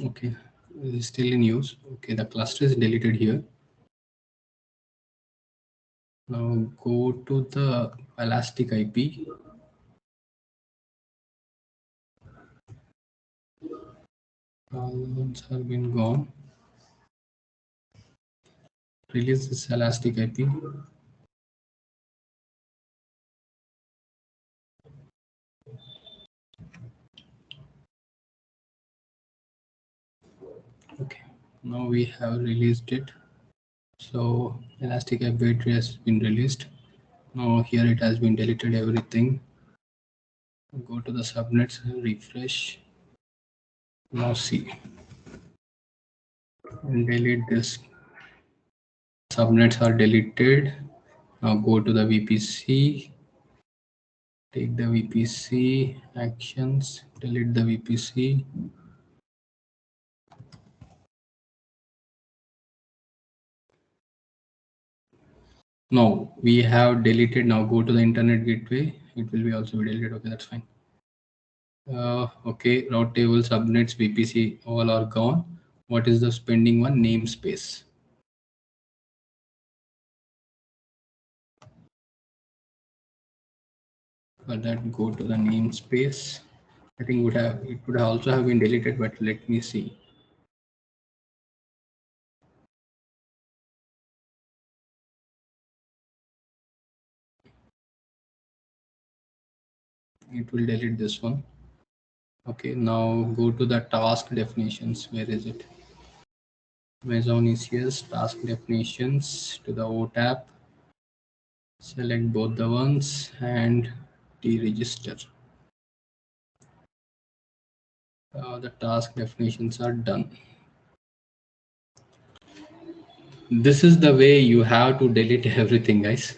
Okay, it is still in use. Okay, the cluster is deleted here. Now go to the Elastic IP. All ones have been gone. Release this Elastic IP. Now we have released it. So Elastic App Gateway has been released. Now here it has been deleted everything. Go to the subnets, refresh. Now see, and delete this. Subnets are deleted. Now go to the VPC. Take the VPC actions, delete the VPC. No, we have deleted. Now go to the internet gateway. It will be also be deleted. Okay, that's fine. Okay, route table, subnets, VPC, all are gone. What is the pending one? Namespace. For that, go to the namespace. I think it would also have been deleted, but let me see. It will delete this one. Okay, now go to the task definitions. Where is it? Amazon ECS task definitions to the OTAP. Select both the ones and deregister. The task definitions are done. This is the way you have to delete everything, guys.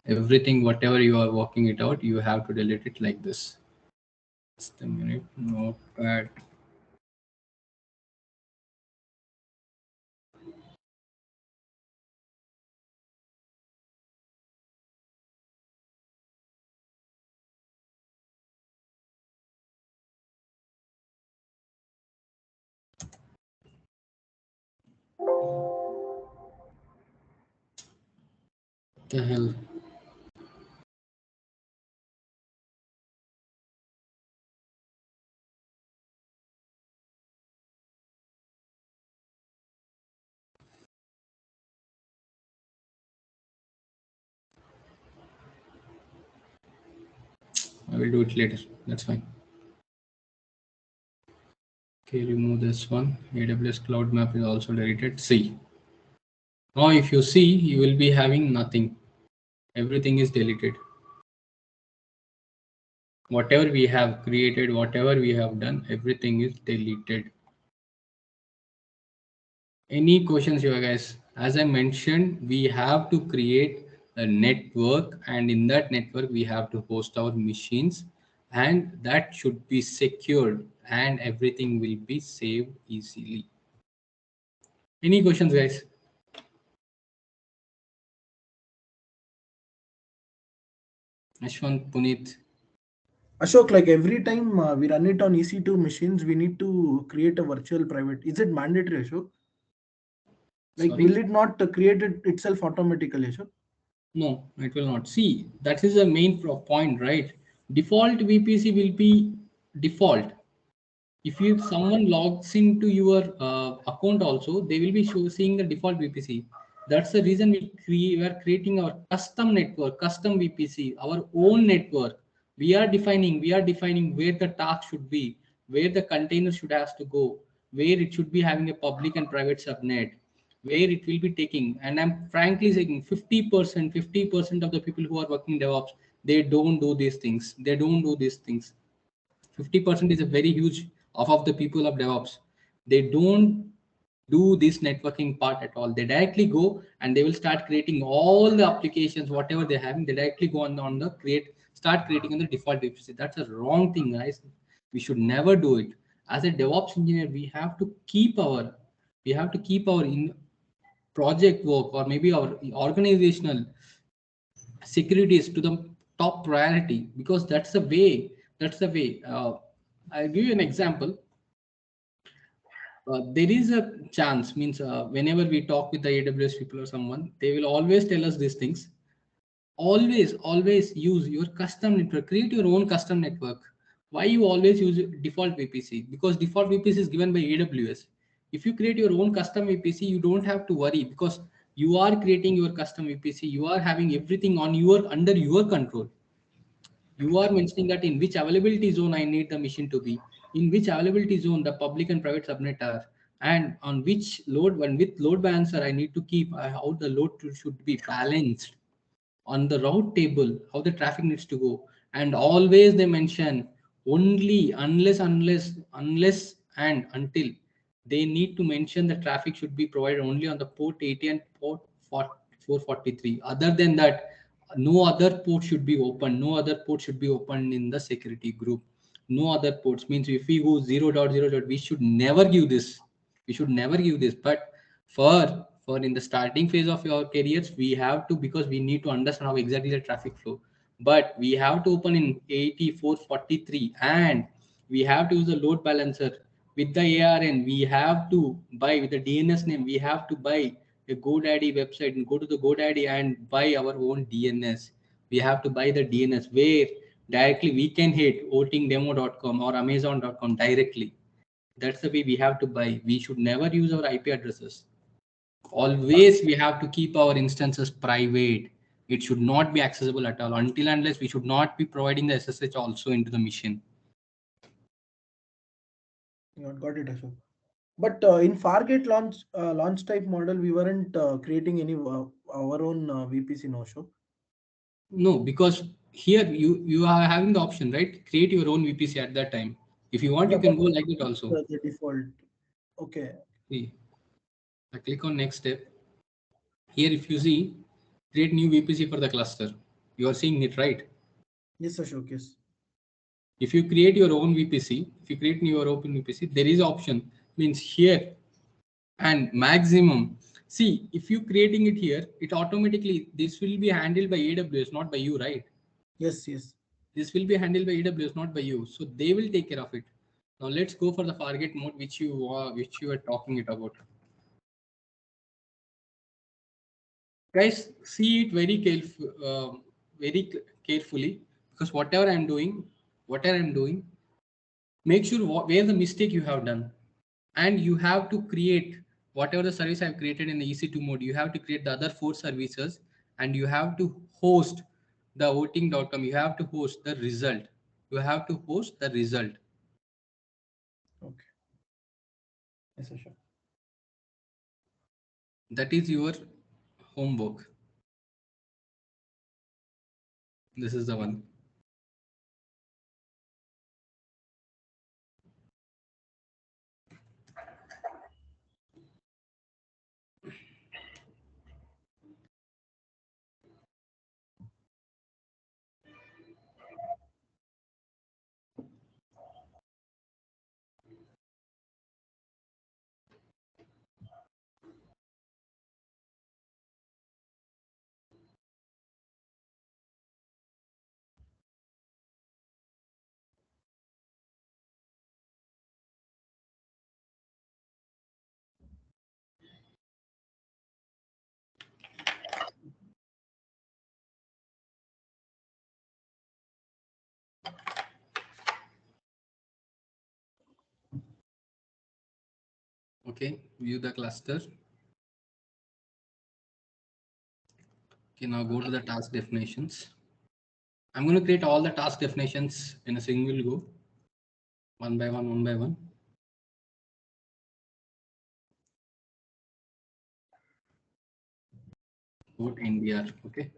Everything, whatever you are working it out, you have to delete it like this. Just a minute. Notepad. What the hell? I will do it later. That's fine. Okay, remove this one. AWS Cloud Map is also deleted. See. Now, if you see, you will be having nothing. Everything is deleted. Whatever we have created, whatever we have done, everything is deleted. Any questions here, guys? As I mentioned, we have to create a network, and in that network, we have to host our machines, and that should be secured, and everything will be saved easily. Any questions, guys? Ashwant, Puneet. Ashok, like every time we run it on EC2 machines, we need to create a virtual private. Is it mandatory, Ashok? Like, Sorry? will it not create it itself automatically, Ashok? No, it will not. See, that is the main point, right? Default VPC will be default. If someone logs into your account also, they will be seeing the default VPC. That's the reason we are creating our custom network, custom VPC, our own network. We are defining where the task should be, where the container should have to go, where it should be having a public and private subnet, where it will be taking. And I'm frankly saying 50% of the people who are working DevOps, they don't do these things. 50% is a very huge of the people of DevOps. They don't do this networking part at all. They directly go and they will start creating all the applications, whatever they're having. They directly go on the start creating on the default VPC. That's a wrong thing, guys. We should never do it. As a DevOps engineer, we have to keep our in project work, or maybe our organizational securities to the top priority, because that's the way. I'll give you an example. There is a chance, means whenever we talk with the AWS people or someone, they will always tell us these things. Always use your custom network. Create your own custom network. Why you always use default VPC? Because default VPC is given by AWS. If you create your own custom VPC, you don't have to worry, because you are creating your custom VPC. You are having everything under your control. You are mentioning that in which availability zone I need the machine to be, in which availability zone the public and private subnet are. and on which load, and with load balancer, I need to keep how the load should be balanced on the route table, how the traffic needs to go. And always they mention only unless and until they need to mention the traffic should be provided only on the port 80 and port 443. Other than that, no other port should be open. No other port should be open in the security group. No other ports means if we go 0.0, we should never give this. We should never give this. But for in the starting phase of your careers, we have to, because we need to understand how exactly the traffic flow. But we have to open in 8443, and we have to use the load balancer with the ARN. We have to buy with the DNS name. We have to buy a GoDaddy website and go to the GoDaddy and buy our own DNS. We have to buy the DNS where directly we can hit votingdemo.com or amazon.com directly. That's the way we have to buy. We should never use our IP addresses. Always we have to keep our instances private. It should not be accessible at all until unless we should not be providing the SSH also into the machine. Got it, Ashok. But in Fargate launch type model, we weren't creating any our own VPC, no, Ashok? No, because here you are having the option, right? Create your own VPC at that time. If you want, Yeah, you can but go like that also. the default. Okay. See, I click on next step. Here, if you see, create new VPC for the cluster. You are seeing it, right? Yes, Ashok, yes. If you create your own VPC, if you create your open VPC, there is option, means here and maximum. See, if you creating it here, it automatically, this will be handled by AWS, not by you, right? Yes, yes. This will be handled by AWS, not by you. So they will take care of it. Now let's go for the Fargate mode, which you are talking it about. Guys, see it very carefully, because whatever I'm doing, make sure where the mistake you have done, and you have to create whatever the service I've created in the EC2 mode. You have to create the other 4 services, and you have to host the voting.com. You have to host the result. You have to host the result. Okay. Yes, Ashok. That is your homework. This is the one. Okay, view the cluster. Okay, now go to the task definitions. I'm going to create all the task definitions in a single go, one by one. Port NDR, okay.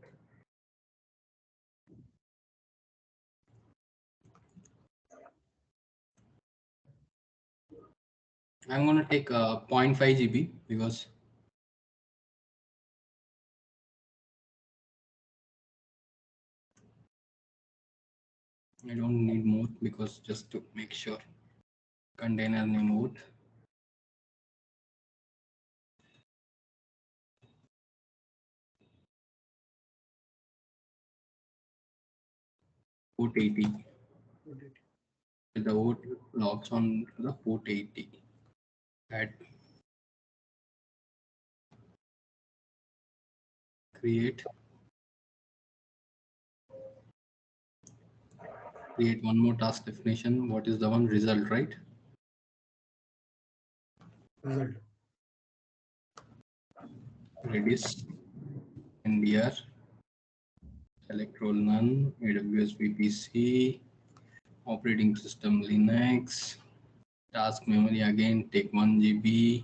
I'm going to take 0.5 GB because I don't need more, because just to make sure. Container name mode. Port 80. The port logs on to the port 80. Add. Create one more task definition. What is the one? Result, right? Result. Redis NDR. Select role none. AWS VPC. Operating system Linux. Task memory again, take 1 GB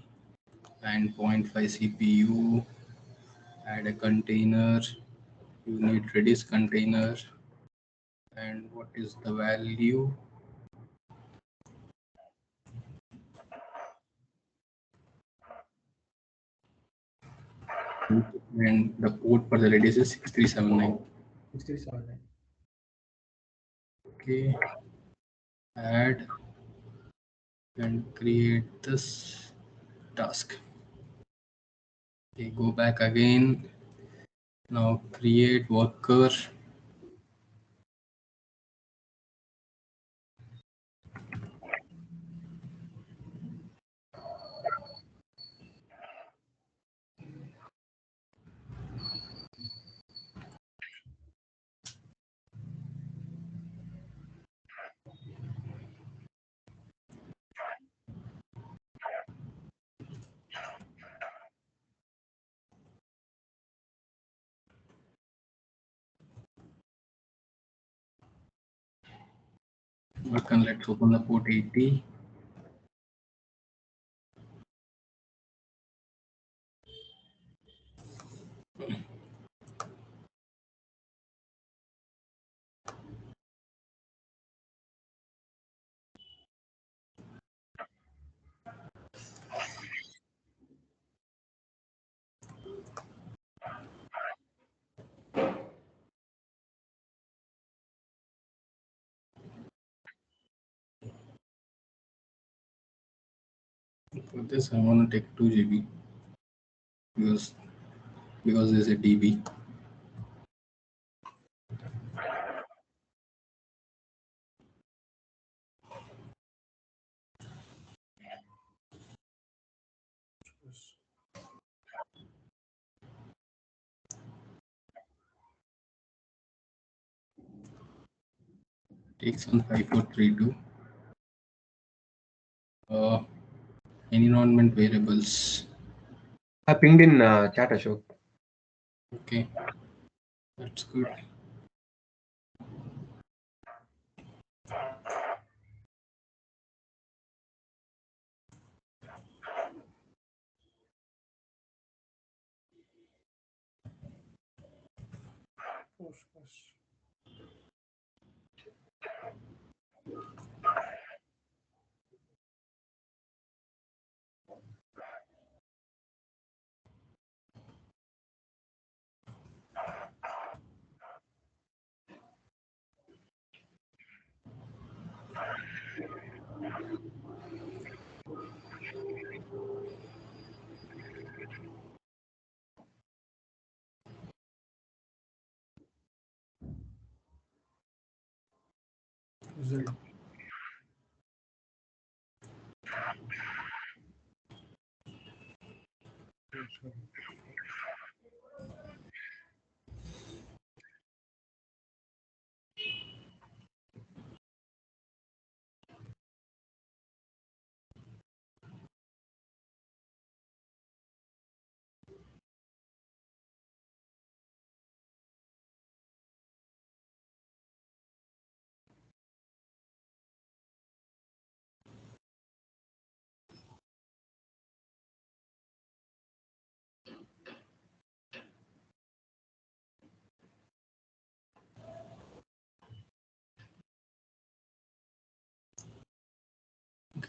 and 0.5 CPU. Add a container. You need Redis container. And what is the value? And the port for the Redis is 6379. 6379. Okay. Add and create this task. Okay, go back again. Now create worker. Worker, let's open the port 80. For this, I want to take 2 GB because there's a DB. Takes on 5432. Environment variables. I pinged in chat, Ashok. Okay, that's good. Result.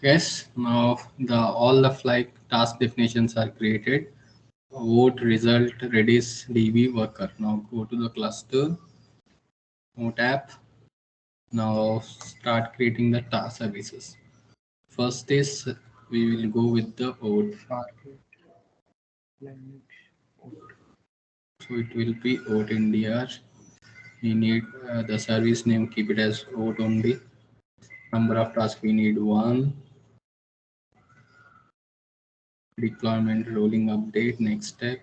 Yes, now all the flight task definitions are created. Vote result Redis DB worker. Now go to the cluster, Vote app. Now start creating the task services. First is we will go with the vote. So it will be vote NDR. We need the service name, keep it as vote only. Number of tasks we need 1. Deployment rolling update, next step.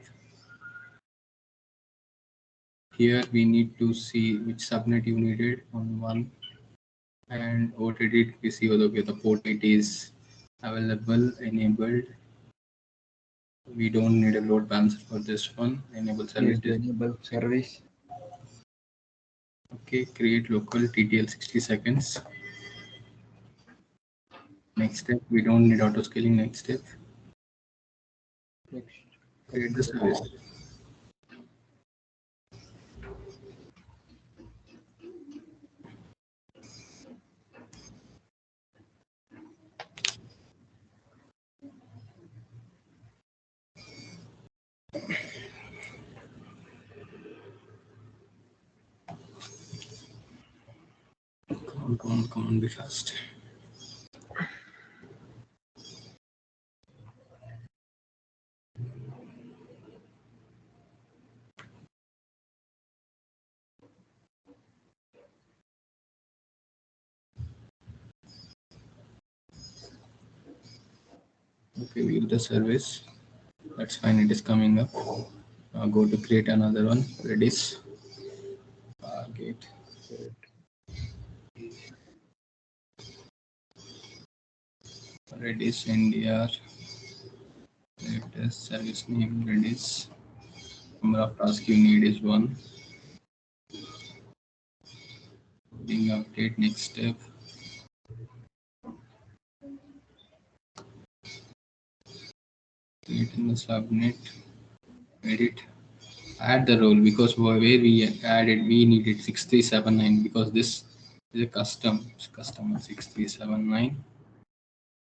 Here we need to see which subnet you needed on 1. And vote edit, we see whether the port it is available, enabled. We don't need a load balancer for this one. Enable service. Enable service. Okay, create local TTL 60 seconds. Next step, we don't need auto scaling. Next step, Next. create the service. Come on, be fast. Okay, view the service. That's fine, it is coming up. Now go to create another one. Redis. Target. Redis NDR. Latest service name Redis. Number of tasks you need is 1. Being update, next step. Create in the subnet. Edit. Add the role, because where we added, we needed 6379 because this is a custom 6379.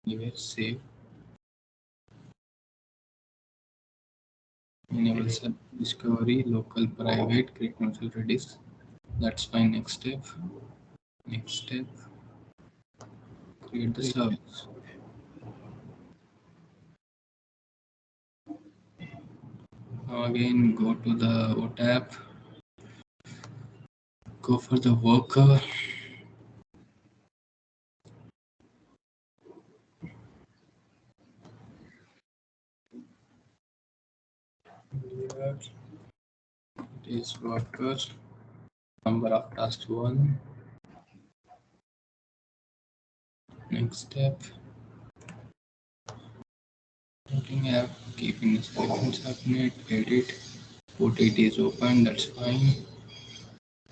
Anyway, save. Enable discovery, local private, create neutral Redis. That's fine. Next step. Next step. Create the service. Now again, go to the OTAP. Go for the worker. It is worker. Number of tasks 1. Next step. Looking app, keeping the selection subnet, edit. Port 8 is open, that's fine.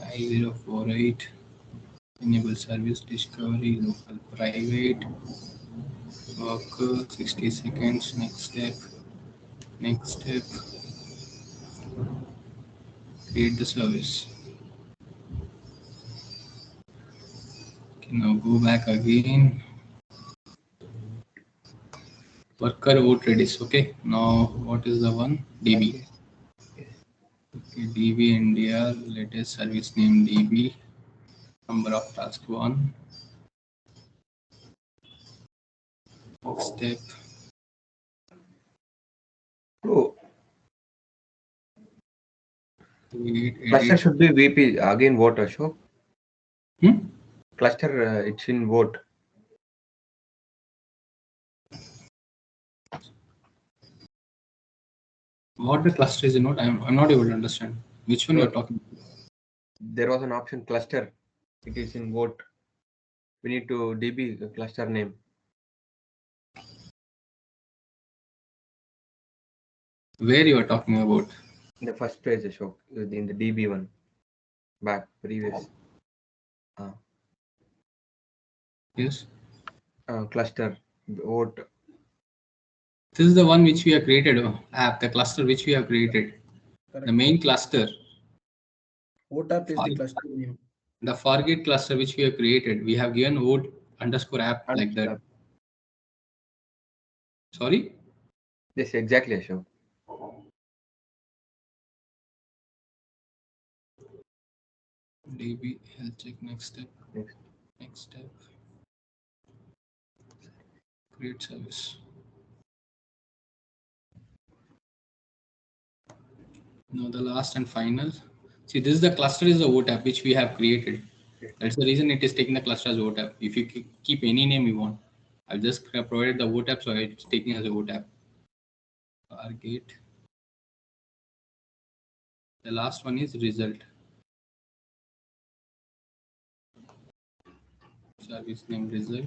I048. Enable service discovery, local private. Worker 60 seconds. Next step. Next step. Create the service. Okay, now go back again. Worker vote Redis. Okay, now what is the one? DB. Okay, DB NDR, latest service name DB. Number of task 1. Next step. Oh, Create, cluster edit. should be VP again. Vote Ashok. Hmm? Cluster it's in vote. What the cluster is in what? I'm not able to understand. Which one No, you're talking about? there was an option cluster. It is in vote. We need to DB the cluster name. Where you are talking about? In the first page, Ashok, in the DB one. Back previous. Yes. Cluster vote. This is the one which we have created, app, the cluster which we have created. Correct. The main cluster. OTAP is the cluster name. The Fargate cluster which we have created, we have given vote underscore app like that. Sorry? Yes, exactly, Ashok. DB health check. Next step. Next. Next step. Create service. Now the last and final. See, this is the cluster is the vote app which we have created. That's the reason it is taking the cluster as vote app. If you keep any name you want, I've just provided the vote app, so it's taking as a vote app. Target. The last one is result. Service name result.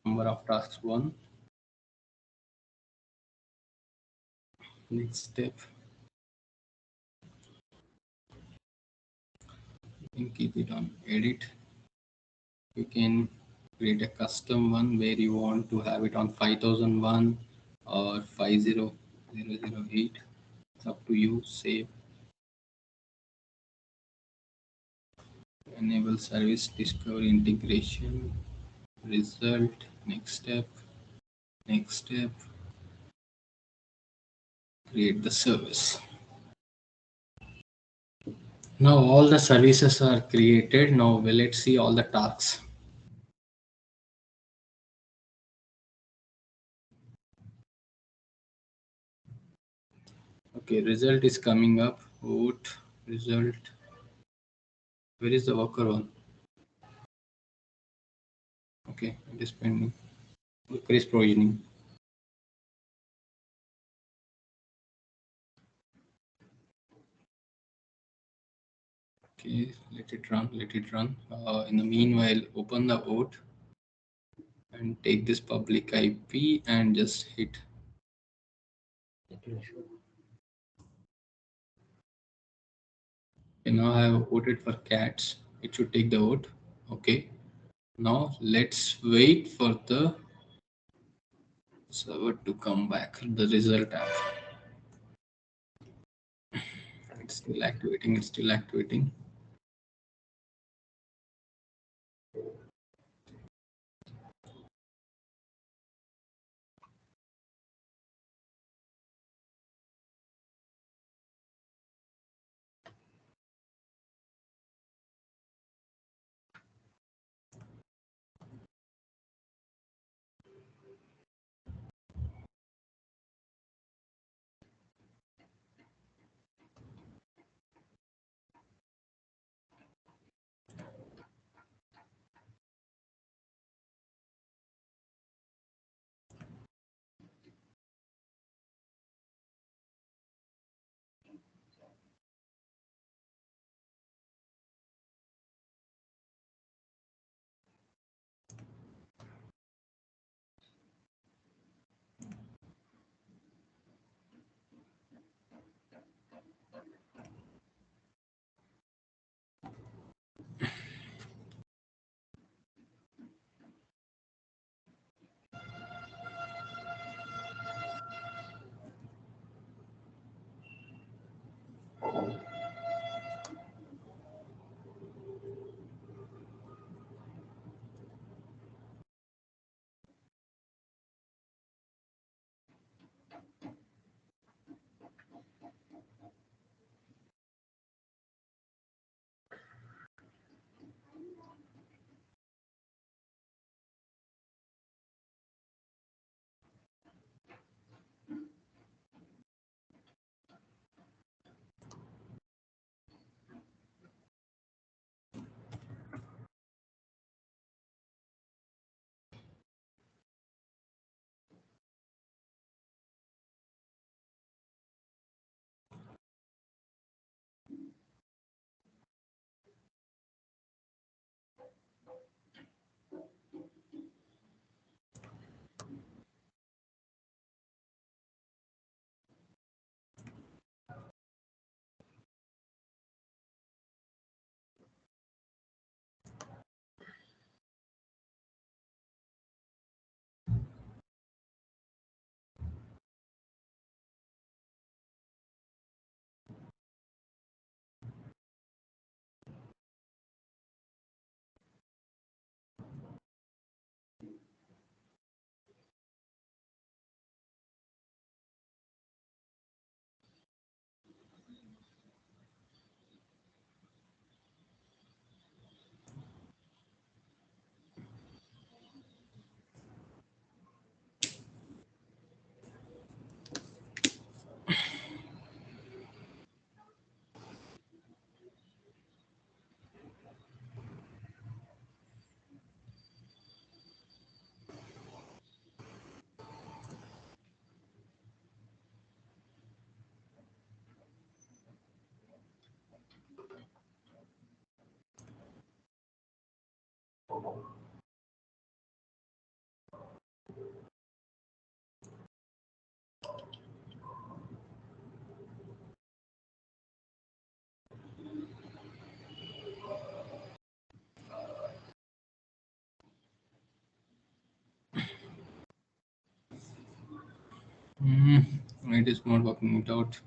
Number of tasks 1. Next step. You can keep it on edit. You can create a custom one where you want to have it on 5001 or 50008. It's up to you. Save. Enable service discovery integration. Result. Next step. Next step. Create the service. Now all the services are created. Now let's see all the tasks. Okay, result is coming up. Vote result. Where is the worker one? Okay, it is pending. Worker is provisioning. Okay, let it run. Let it run. In the meanwhile, open the vote and take this public IP and just hit. Okay, now I have voted for cats. It should take the vote. Okay. Now let's wait for the server to come back. The result app. It's still activating. It's still activating. It is not working it out.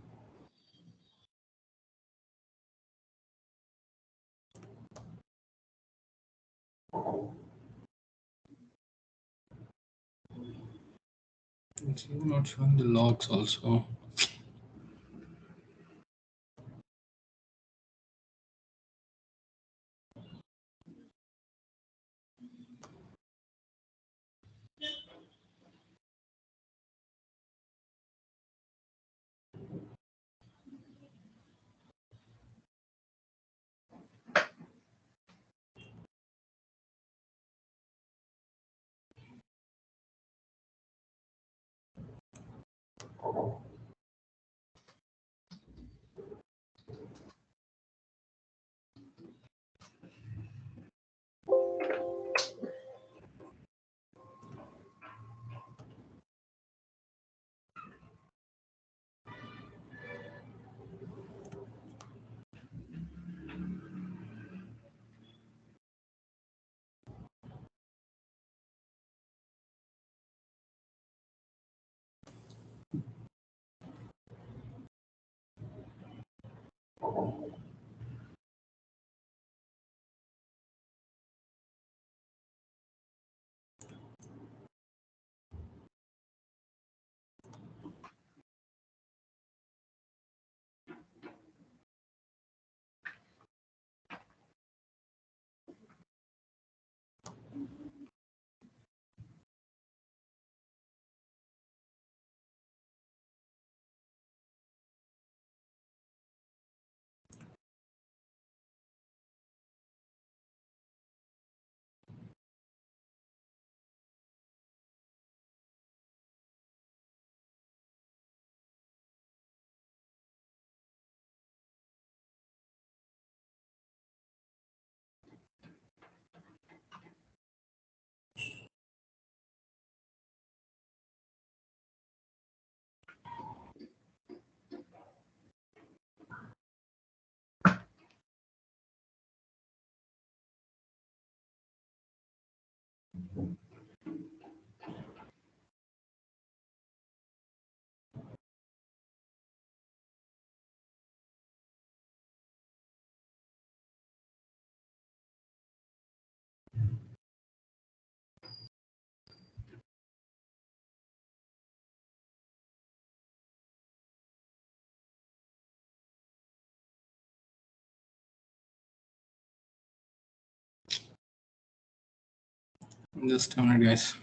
It's even not showing the logs also. Just a minute, guys.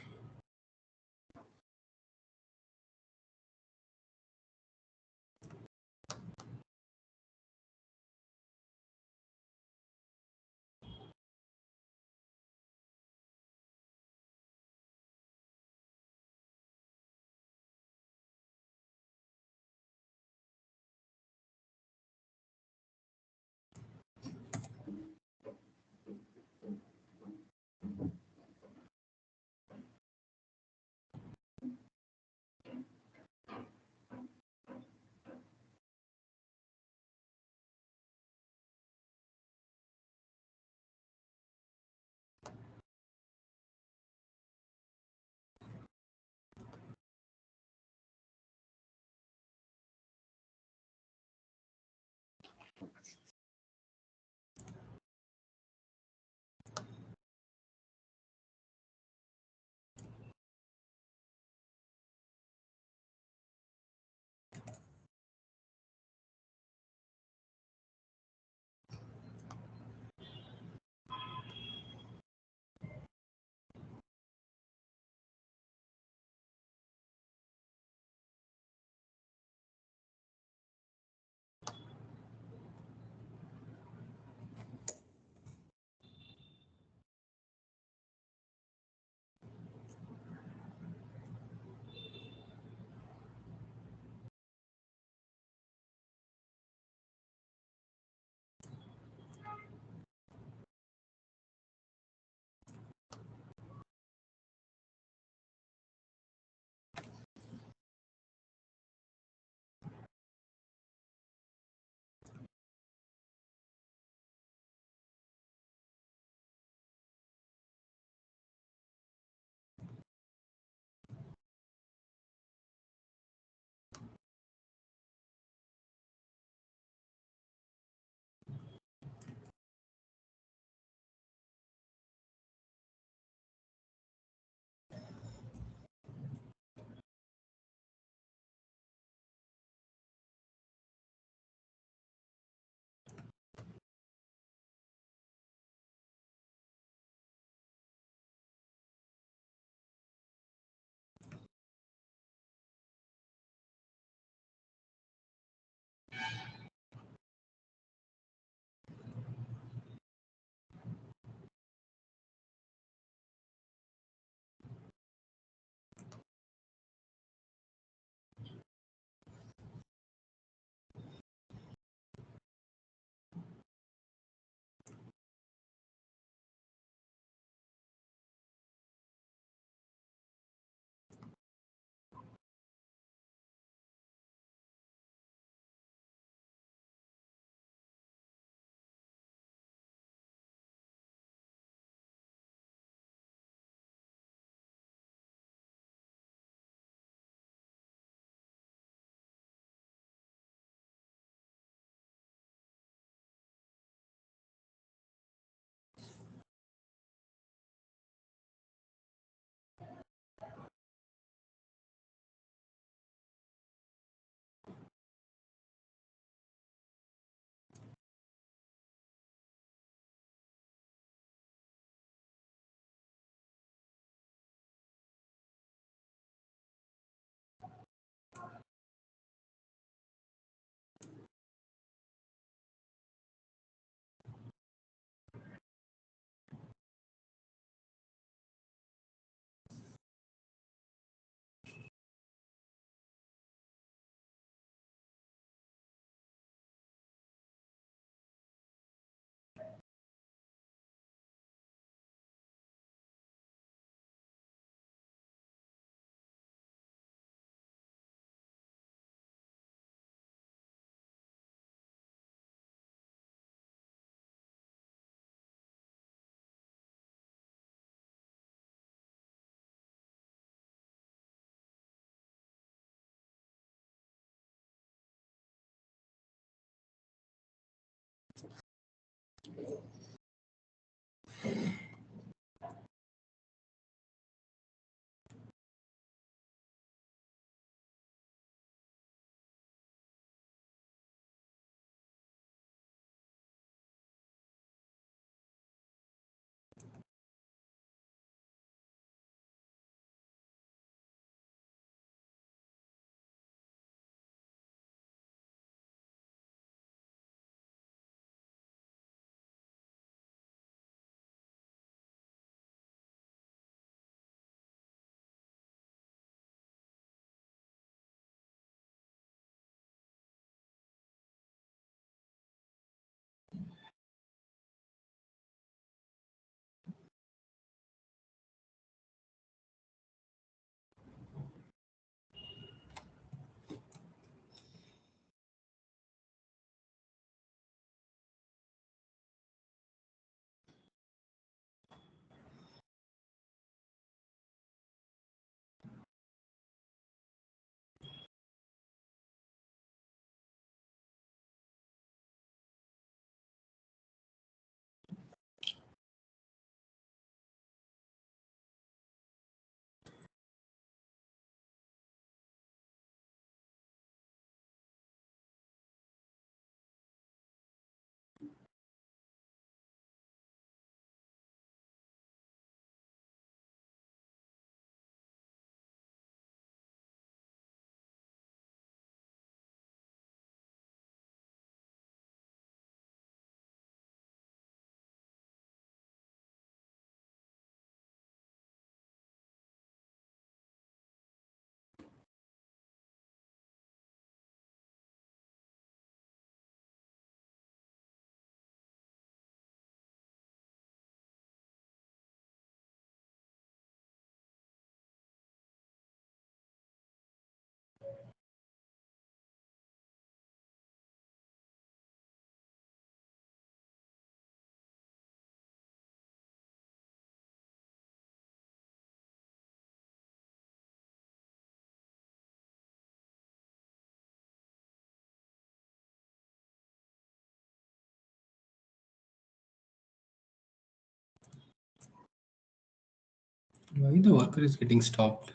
Why the worker is getting stopped?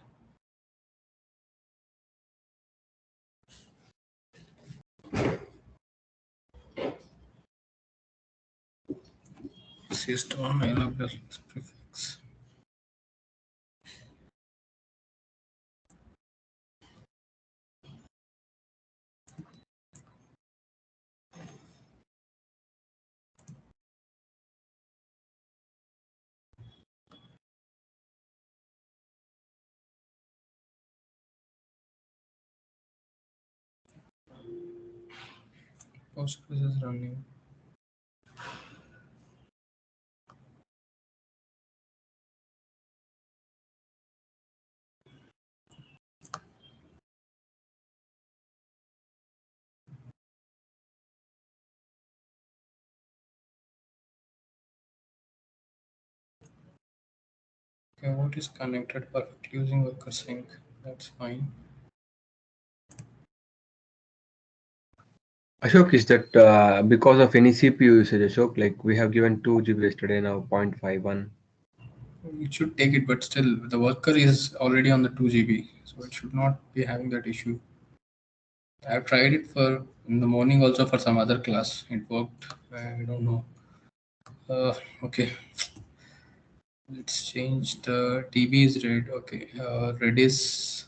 System AWS prefix. Postgres is running. Okay, what is connected perfectly using worker sync? That's fine. Ashok, is that because of any CPU usage, Ashok? Like we have given 2 GB yesterday, now 0.51. It should take it, but still, the worker is already on the 2 GB, so it should not be having that issue. I've tried it for in the morning also for some other class. It worked. I don't know. Okay, let's change the TB is red. Okay, red is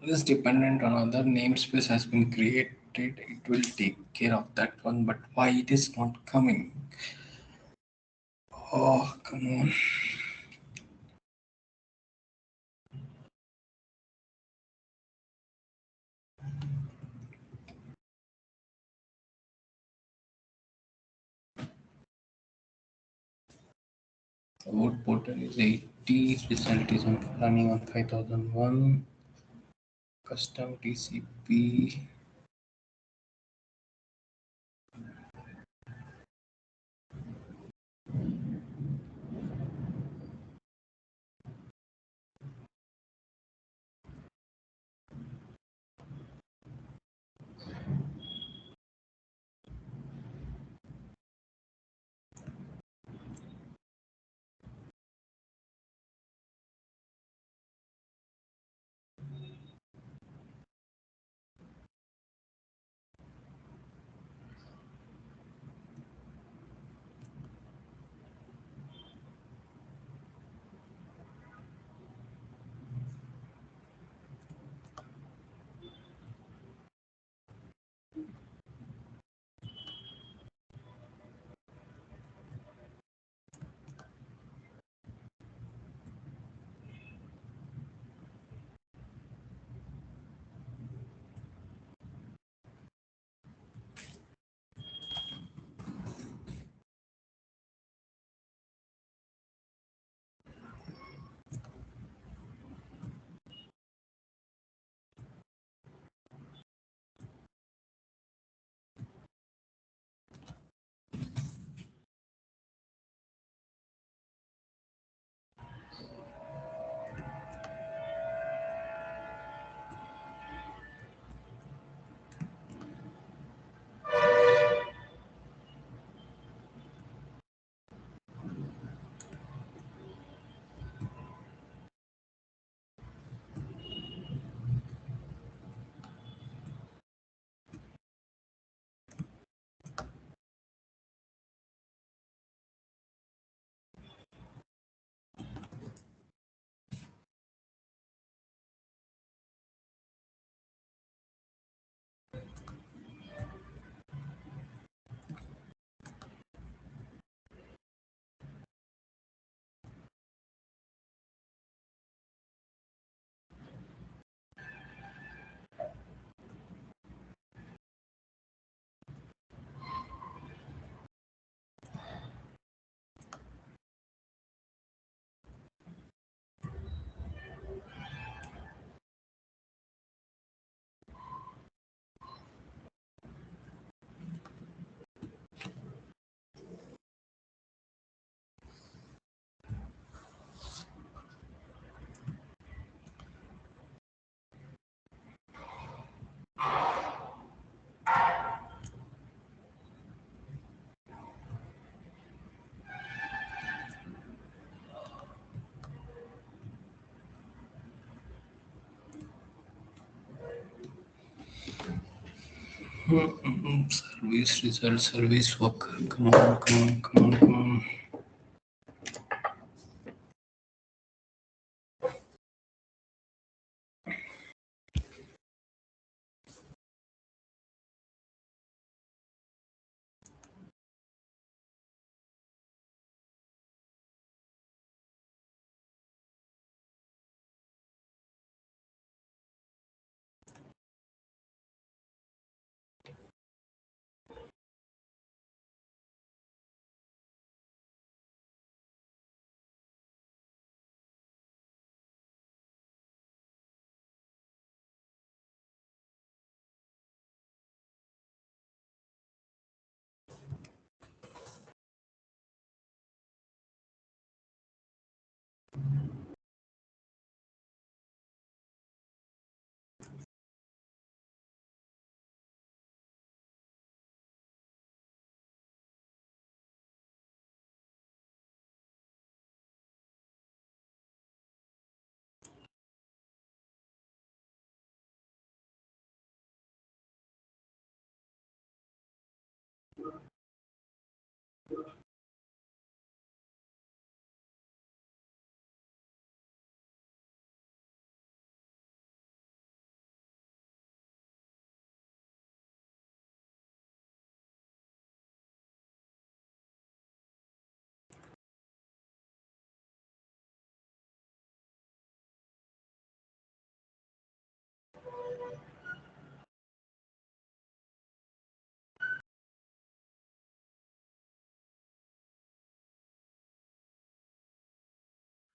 This dependent on other namespace has been created. It will take care of that one, but why it is not coming? Oh, come on. Vote portal is 80, result is running on 5001, custom TCP. Service result, service worker. Come on, come on, come on, come on.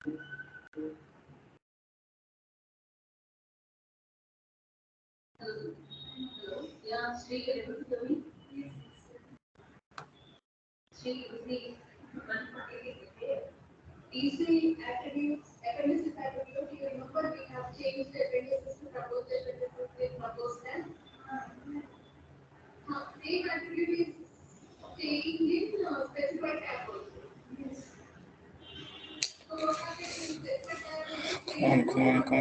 Come on. Come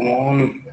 on.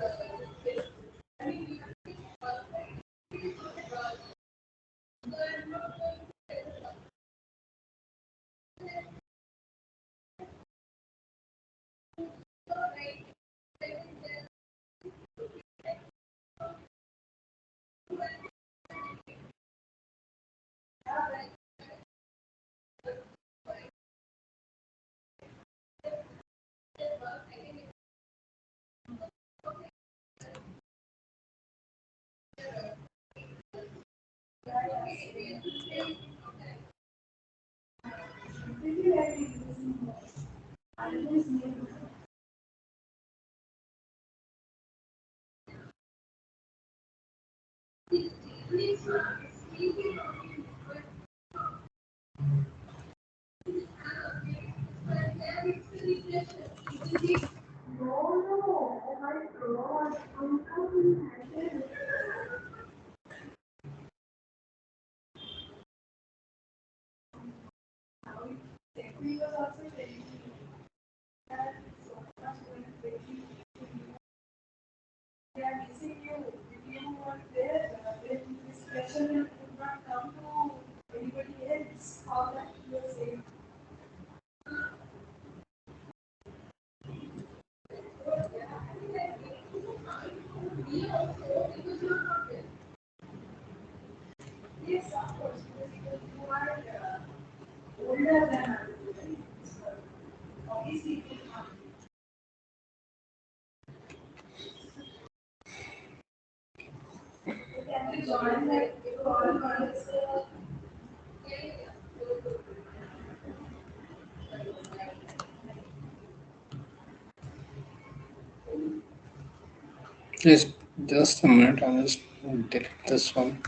Just a minute, I'll just delete this one.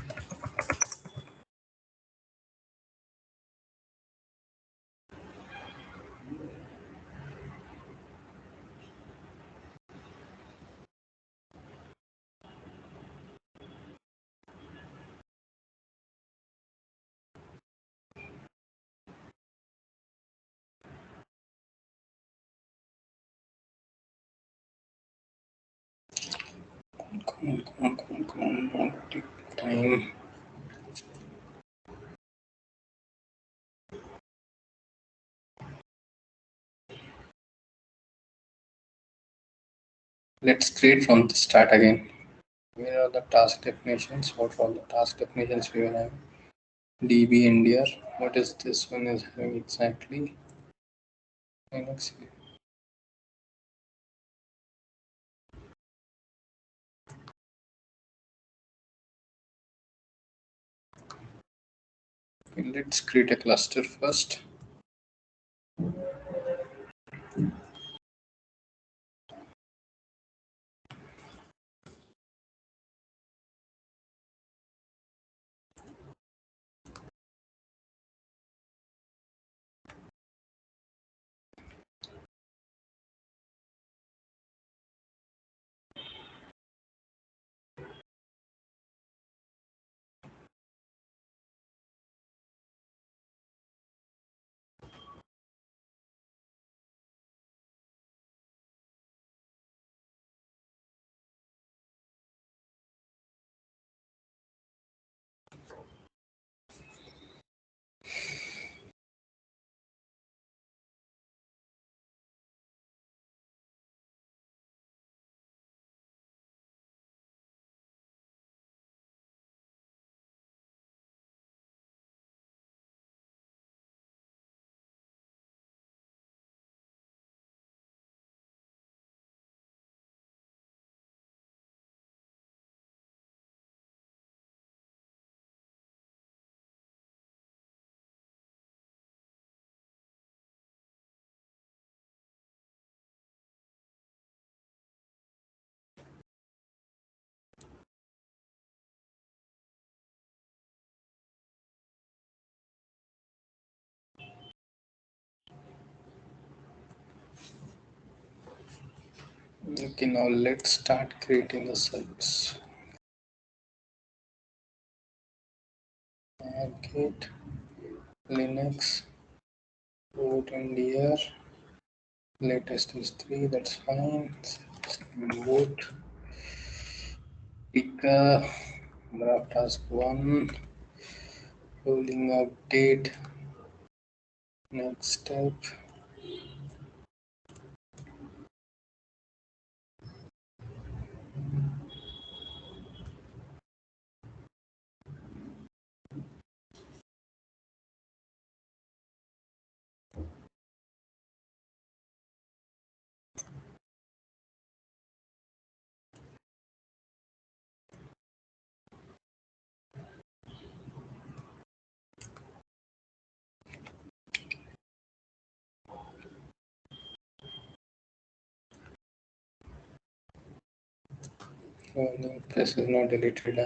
Come on, won't take time. Let's create from the start again. Where are the task definitions? What are the task definitions we will have? DB NDR. What is this one is having exactly? Linux. Let's create a cluster first. Okay, now let's start creating the service. Git, Linux, root NDR. Latest is 3, that's fine. Boot, pick a graph task 1, rolling update, next step. Rolling press is not deleted.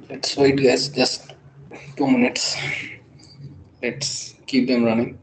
Let's wait, guys, just 2 minutes. Let's keep them running.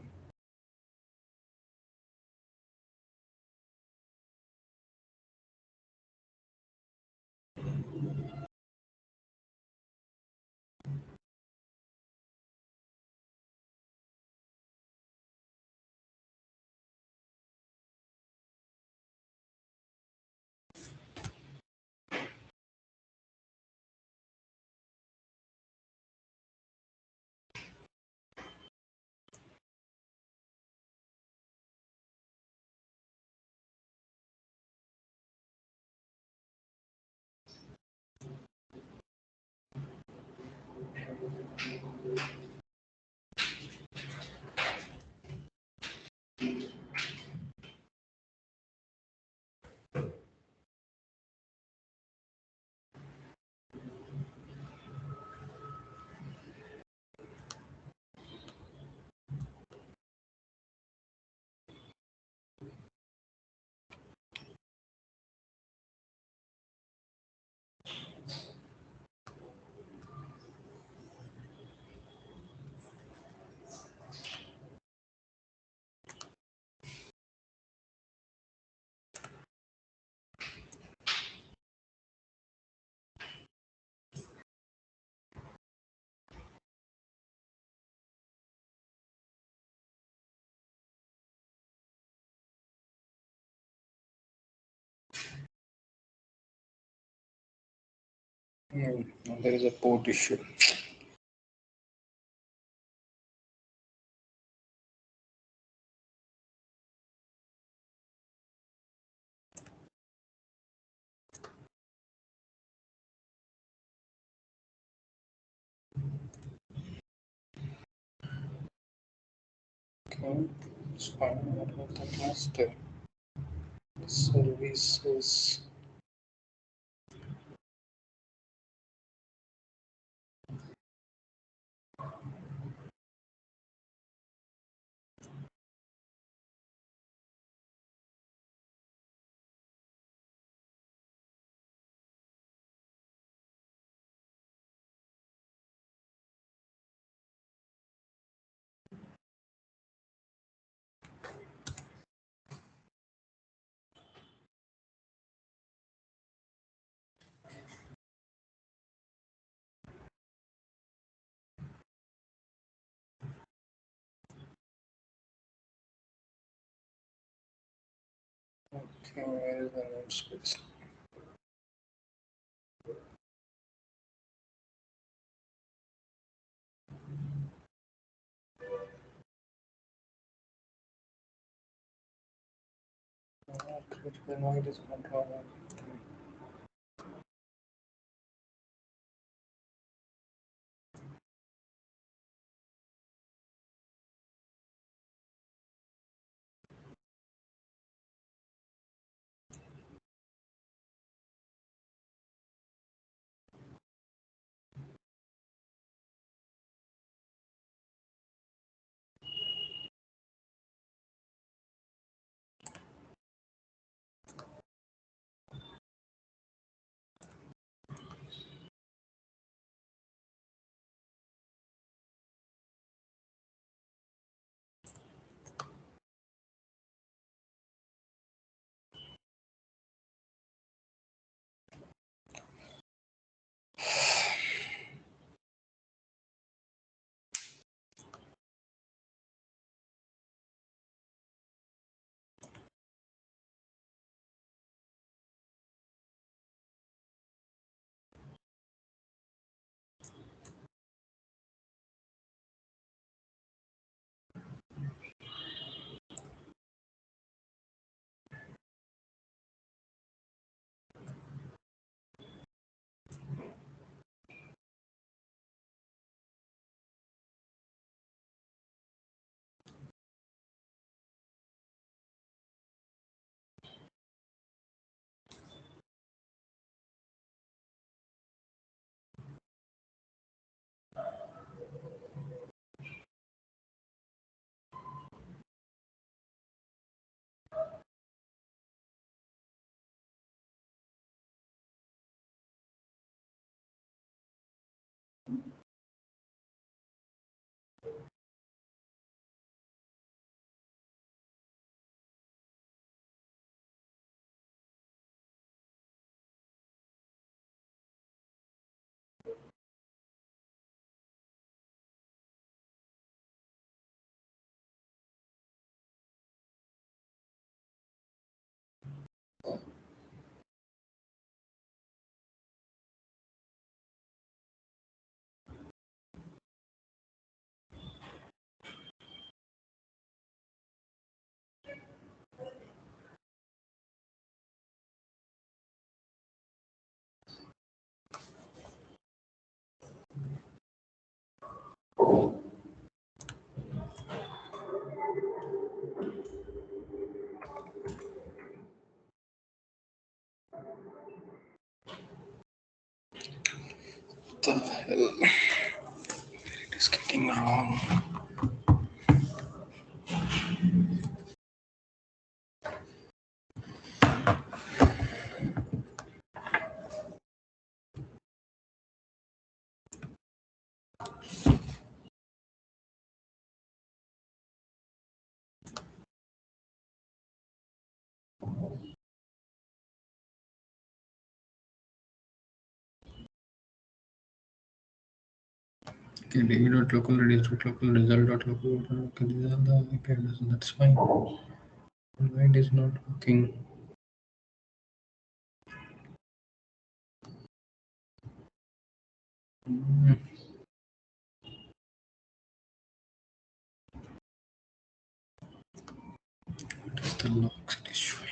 There is a port issue. Okay, let's find out what the cluster services. Okay, where is the node space? Critical node is control. What the hell? It is getting wrong. Okay, daily.local reduce.local result.local. Okay, these are the IP addresses. That's fine. Why it is not working? What is the logs it is showing?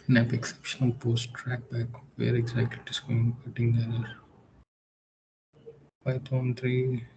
Nap exception post trackback. Where exactly it is going? Getting the error. Python 3.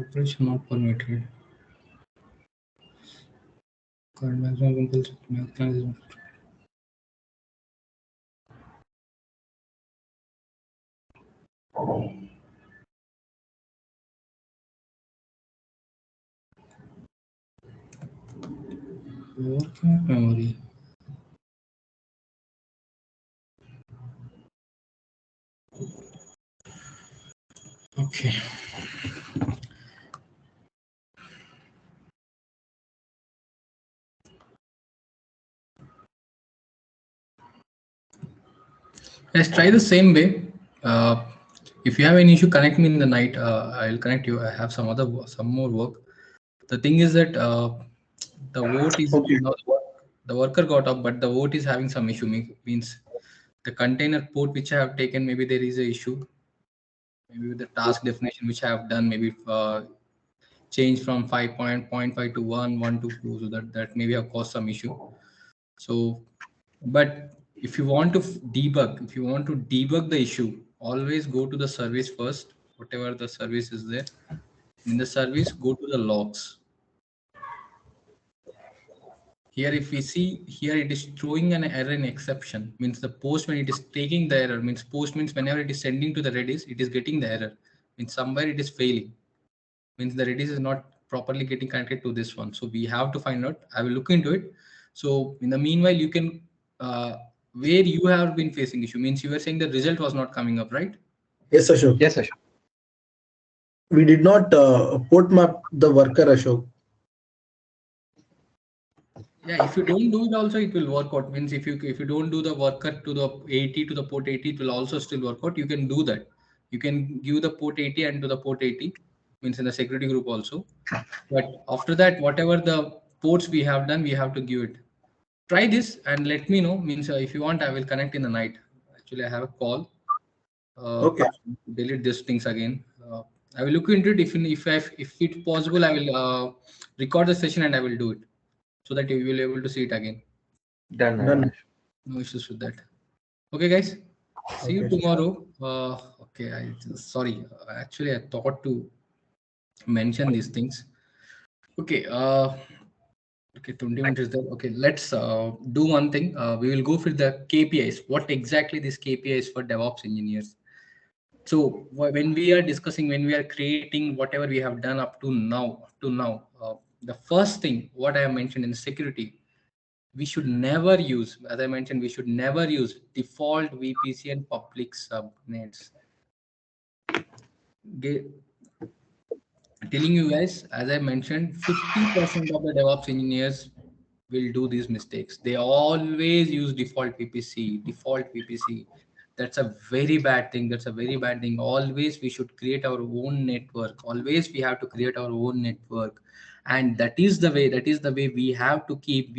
Operation not permitted. Current maximum compulsory mechanism. Working memory. Okay. Let's try the same way. If you have any issue, connect me in the night. I'll connect you. I have some more work. The thing is that the vote is the worker got up, but the vote is having some issue. Means the container port which I have taken, maybe there is a issue. Maybe with the task definition which I have done, maybe change from 5.5 to 1 to 2, so that maybe have caused some issue. So, but if you want to debug the issue, always go to the service first, whatever the service is there. In the service, go to the logs. Here, if we see here, it is throwing an error in exception. Means the post, when it is taking the error, means post means whenever it is sending to the Redis, it is getting the error. Means somewhere it is failing. Means the Redis is not properly getting connected to this one. So we have to find out. I will look into it. So in the meanwhile, you can where you have been facing issue. Means you were saying the result was not coming up, right? Yes, Ashok. Yes, Ashok. We did not port map the worker, Ashok. Yeah, if you don't do it also, it will work out. Means if you don't do the worker to the 80 to the port 80, it will also still work out. You can do that. You can give the port 80 and to the port 80, means in the security group also. But after that, whatever the ports we have done, we have to give it. Try this and let me know. Means if you want, I will connect in the night. Actually, I have a call. Okay. Delete these things again. I will look into it. If it's possible, I will record the session and I will do it, so that you will be able to see it again. Done. Done. No issues with that. Okay, guys. See you tomorrow. Okay. Sorry. Actually, I thought to mention these things. Okay. Okay. 20 minutes is there. Okay. Let's do one thing. We will go for the KPIs. What exactly this KPI is for DevOps engineers? So when we are discussing, when we are creating whatever we have done up to now, the first thing what I have mentioned in security, we should never use, as I mentioned, we should never use default VPC and public subnets. Telling you guys, as I mentioned, 50% of the DevOps engineers will do these mistakes. They always use default VPC. That's a very bad thing. Always we should create our own network. Always we have to create our own network. And that is the way we have to keep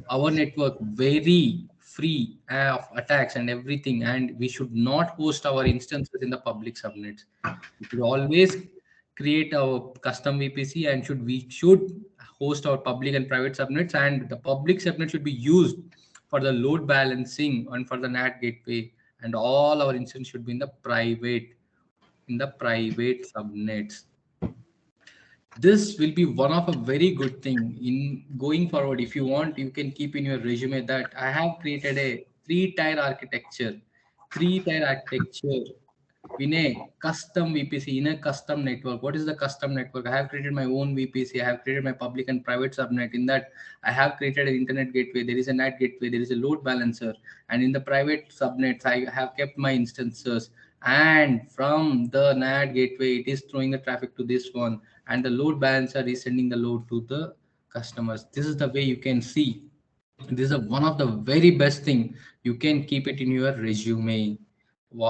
our network very free of attacks and everything, and we should not host our instances in the public subnets. We should always create our custom VPC, and we should host our public and private subnets, and the public subnet should be used for the load balancing and for the NAT gateway, and all our instances should be in the private subnets. This will be one of a very good thing in going forward. If you want, you can keep in your resume that I have created a three-tier architecture in a custom VPC, in a custom network. What is the custom network? I have created my own VPC. I have created my public and private subnet. In that, I have created an internet gateway. There is a NAT gateway. There is a load balancer. And in the private subnets, I have kept my instances. And from the NAT gateway, it is throwing the traffic to this one. And the load balancer is sending the load to the customers. This is the way you can see. This is one of the very best thing. You can keep it in your resume,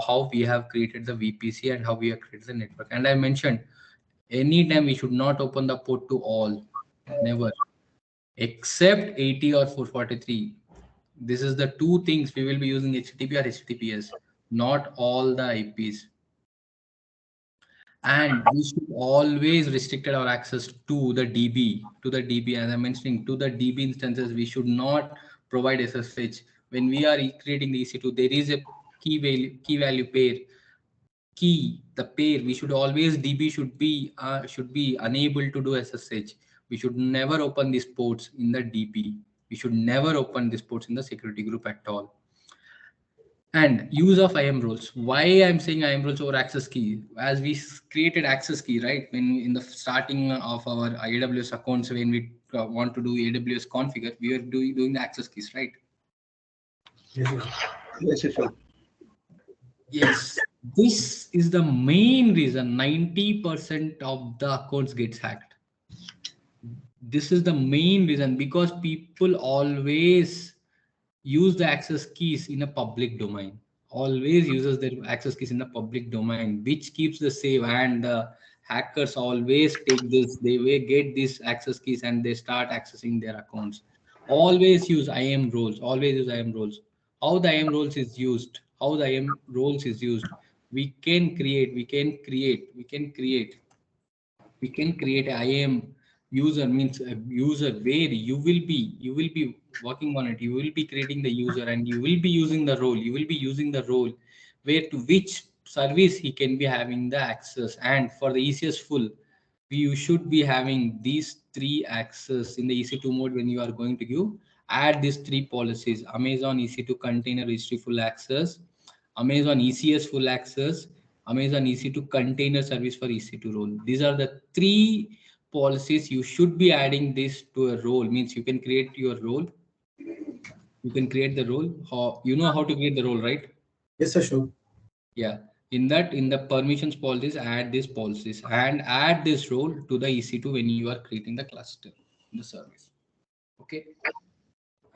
how we have created the VPC and how we have created the network. And I mentioned anytime we should not open the port to all, never, except 80 or 443. This is the two things we will be using, HTTP or HTTPS, not all the IPs. And we should always restricted our access to the DB, as I'm mentioning, to the DB instances. We should not provide SSH. When we are creating the EC2, there is a key value pair. The pair, we should always, DB should be unable to do SSH. We should never open these ports in the DB. We should never open these ports in the security group at all. And use of IAM roles. Why I'm saying IAM roles over access key? As we created access key, right? When in the starting of our AWS accounts, when we want to do AWS configure, we are doing the access keys, right? Yes, sir. Yes. This is the main reason 90% of the accounts gets hacked. This is the main reason, because people always use the access keys in a public domain, always uses their access keys in the public domain, which keeps the safe. And hackers always take this, they will get these access keys and they start accessing their accounts. Always use IAM roles, always use IAM roles. How the IAM roles is used, we can create a IAM user, means a user where you will be working on it. You will be creating the user and you will be using the role. Where to which service he can be having the access. And for the ECS full, you should be having these three access in the EC2 mode. When you are going to add these three policies: Amazon EC2 container registry full access, Amazon ECS full access, Amazon EC2 container service for EC2 role. These are the three policies you should be adding this to a role. Means you can create your role. You can create the role. You know how to create the role, right? Yes, sir, sure. Yeah. In the permissions policies, add these policies and add this role to the EC2 when you are creating the cluster in the service. Okay.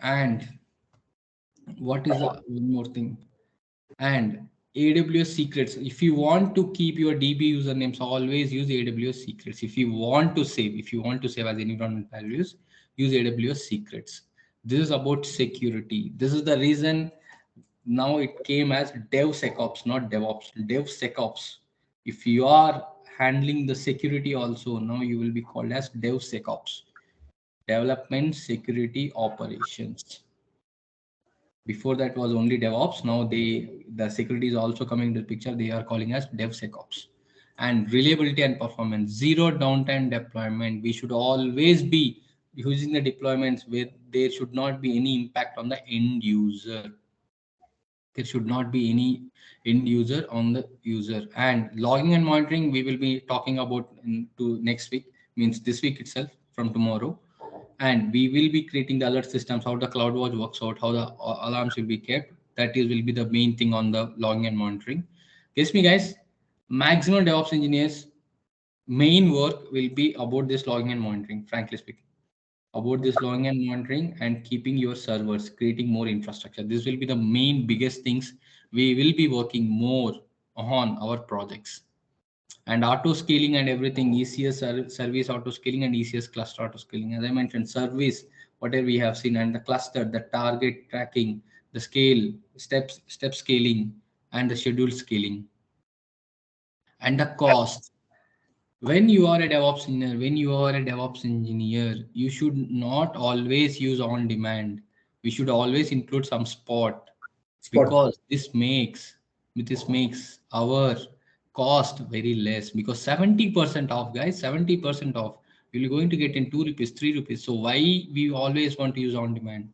And what is the one more thing? And AWS secrets. If you want to keep your DB usernames, always use AWS secrets. If you want to save as environment values, use AWS secrets. This is about security. This is the reason now it came as DevSecOps, not DevOps. DevSecOps. If you are handling the security also, now you will be called as DevSecOps, Development Security Operations. Before that was only DevOps. Now the security is also coming into the picture. They are calling as DevSecOps. And reliability and performance, zero downtime deployment. We should always be using the deployments where there should not be any impact on the end user. There should not be any end user on the user. And logging and monitoring, we will be talking about into next week, means this week itself, from tomorrow. And we will be creating the alert systems, how the CloudWatch works out, how the alarms will be kept. That will be the main thing on the logging and monitoring. Guess me, guys, maximum DevOps engineers main work will be about this logging and monitoring, frankly speaking. About this logging and monitoring and keeping your servers, creating more infrastructure. This will be the main biggest things we will be working more on our projects. And auto scaling and everything, ECS service auto scaling and ECS cluster auto scaling. As I mentioned, service, whatever we have seen, and the cluster, the target tracking, the scale, step scaling, and the schedule scaling, and the cost. When you are a DevOps engineer, you should not always use on demand. We should always include some spot, Spot. because this makes our cost very less, because 70% off, guys, 70% off, you're going to get in 2 rupees, 3 rupees. So why we always want to use on demand?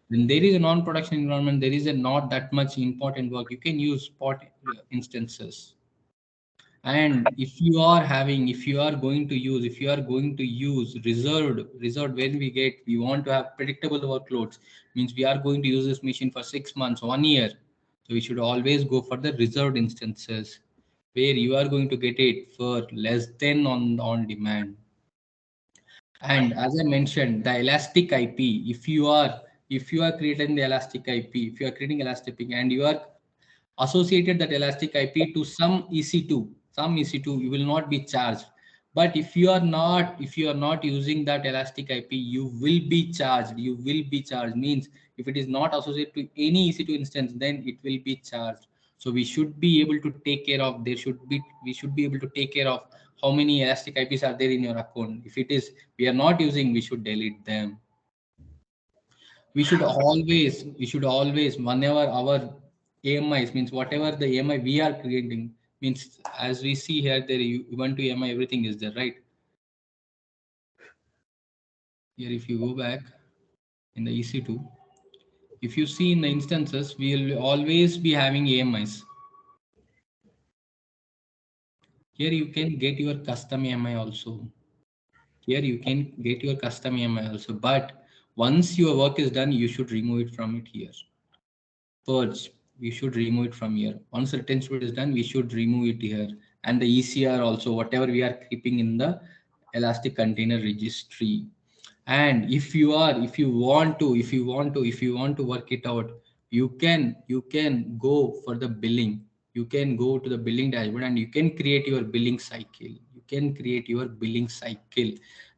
When there is a non-production environment, there is a not that much important work, you can use spot instances. And if you are going to use reserved, when we want to have predictable workloads, means we are going to use this machine for 6 months, 1 year. So we should always go for the reserved instances, where you are going to get it for less than on demand. And as I mentioned, the elastic IP, if you are creating the elastic IP, if you are creating elastic IP and you are associated that elastic IP to some EC2, you will not be charged. But if you are not using that elastic IP, you will be charged. Means if it is not associated to any EC2 instance, then it will be charged. So we should be able to take care of, we should be able to take care of how many elastic IPs are there in your account. If it is we are not using, we should delete them. We should always whenever our AMIs, means whatever the AMI we are creating, means as we see here, there Ubuntu AMI, everything is there, right? Here if you go back in the EC2, if you see in the instances, we will always be having AMIs. Here you can get your custom AMI also. But once your work is done, you should remove it from it here. Purge, we should remove it from here. Once the retention state is done, we should remove it here. And the ECR also, whatever we are keeping in the Elastic Container Registry. And if you want to work it out, you can go for the billing. You can go to the billing dashboard and you can create your billing cycle.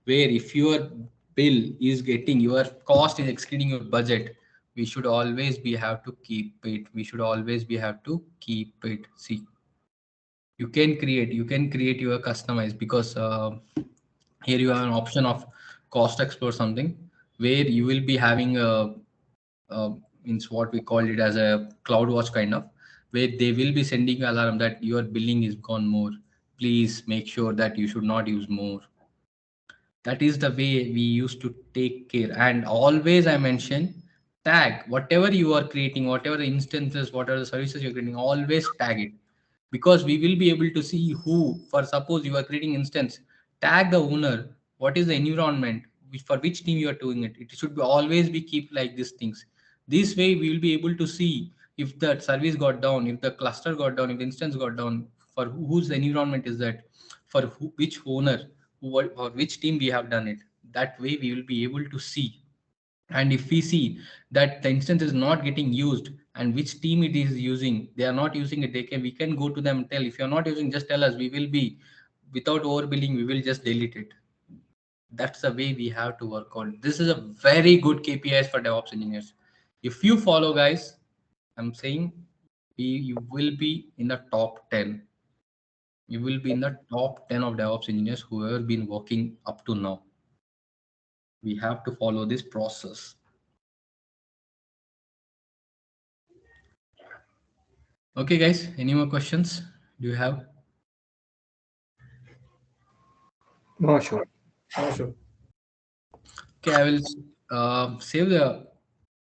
Where if your bill is getting, your cost is exceeding your budget, we should always be have to keep it. See, you can create your customize, because here you have an option of cost explore something, where you will be having a means what we call it as a cloud watch kind of, where they will be sending you alarm that your billing is gone more, please make sure that you should not use more. That is the way we used to take care. And always I mention, tag whatever you are creating, whatever the instances, whatever the services you're creating, always tag it. Because we will be able to see who, for suppose you are creating instance, tag the owner, what is the environment, for which team you are doing it. It should be always be keep like these things. This way we will be able to see if the service got down, if the cluster got down, if the instance got down, for whose environment is that, for which owner, or which team we have done it. That way we will be able to see. And if we see that the instance is not getting used and which team it is using, they are not using it, we can go to them and tell, if you're not using, just tell us, we will be, without overbilling, we will just delete it. That's the way we have to work on. This is a very good KPIs for DevOps engineers. If you follow, guys, I'm saying, you will be in the top 10. You will be in the top 10 of DevOps engineers who have been working up to now. We have to follow this process. Okay, guys, any more questions do you have? No, sure. Oh, sure. Okay, I will save the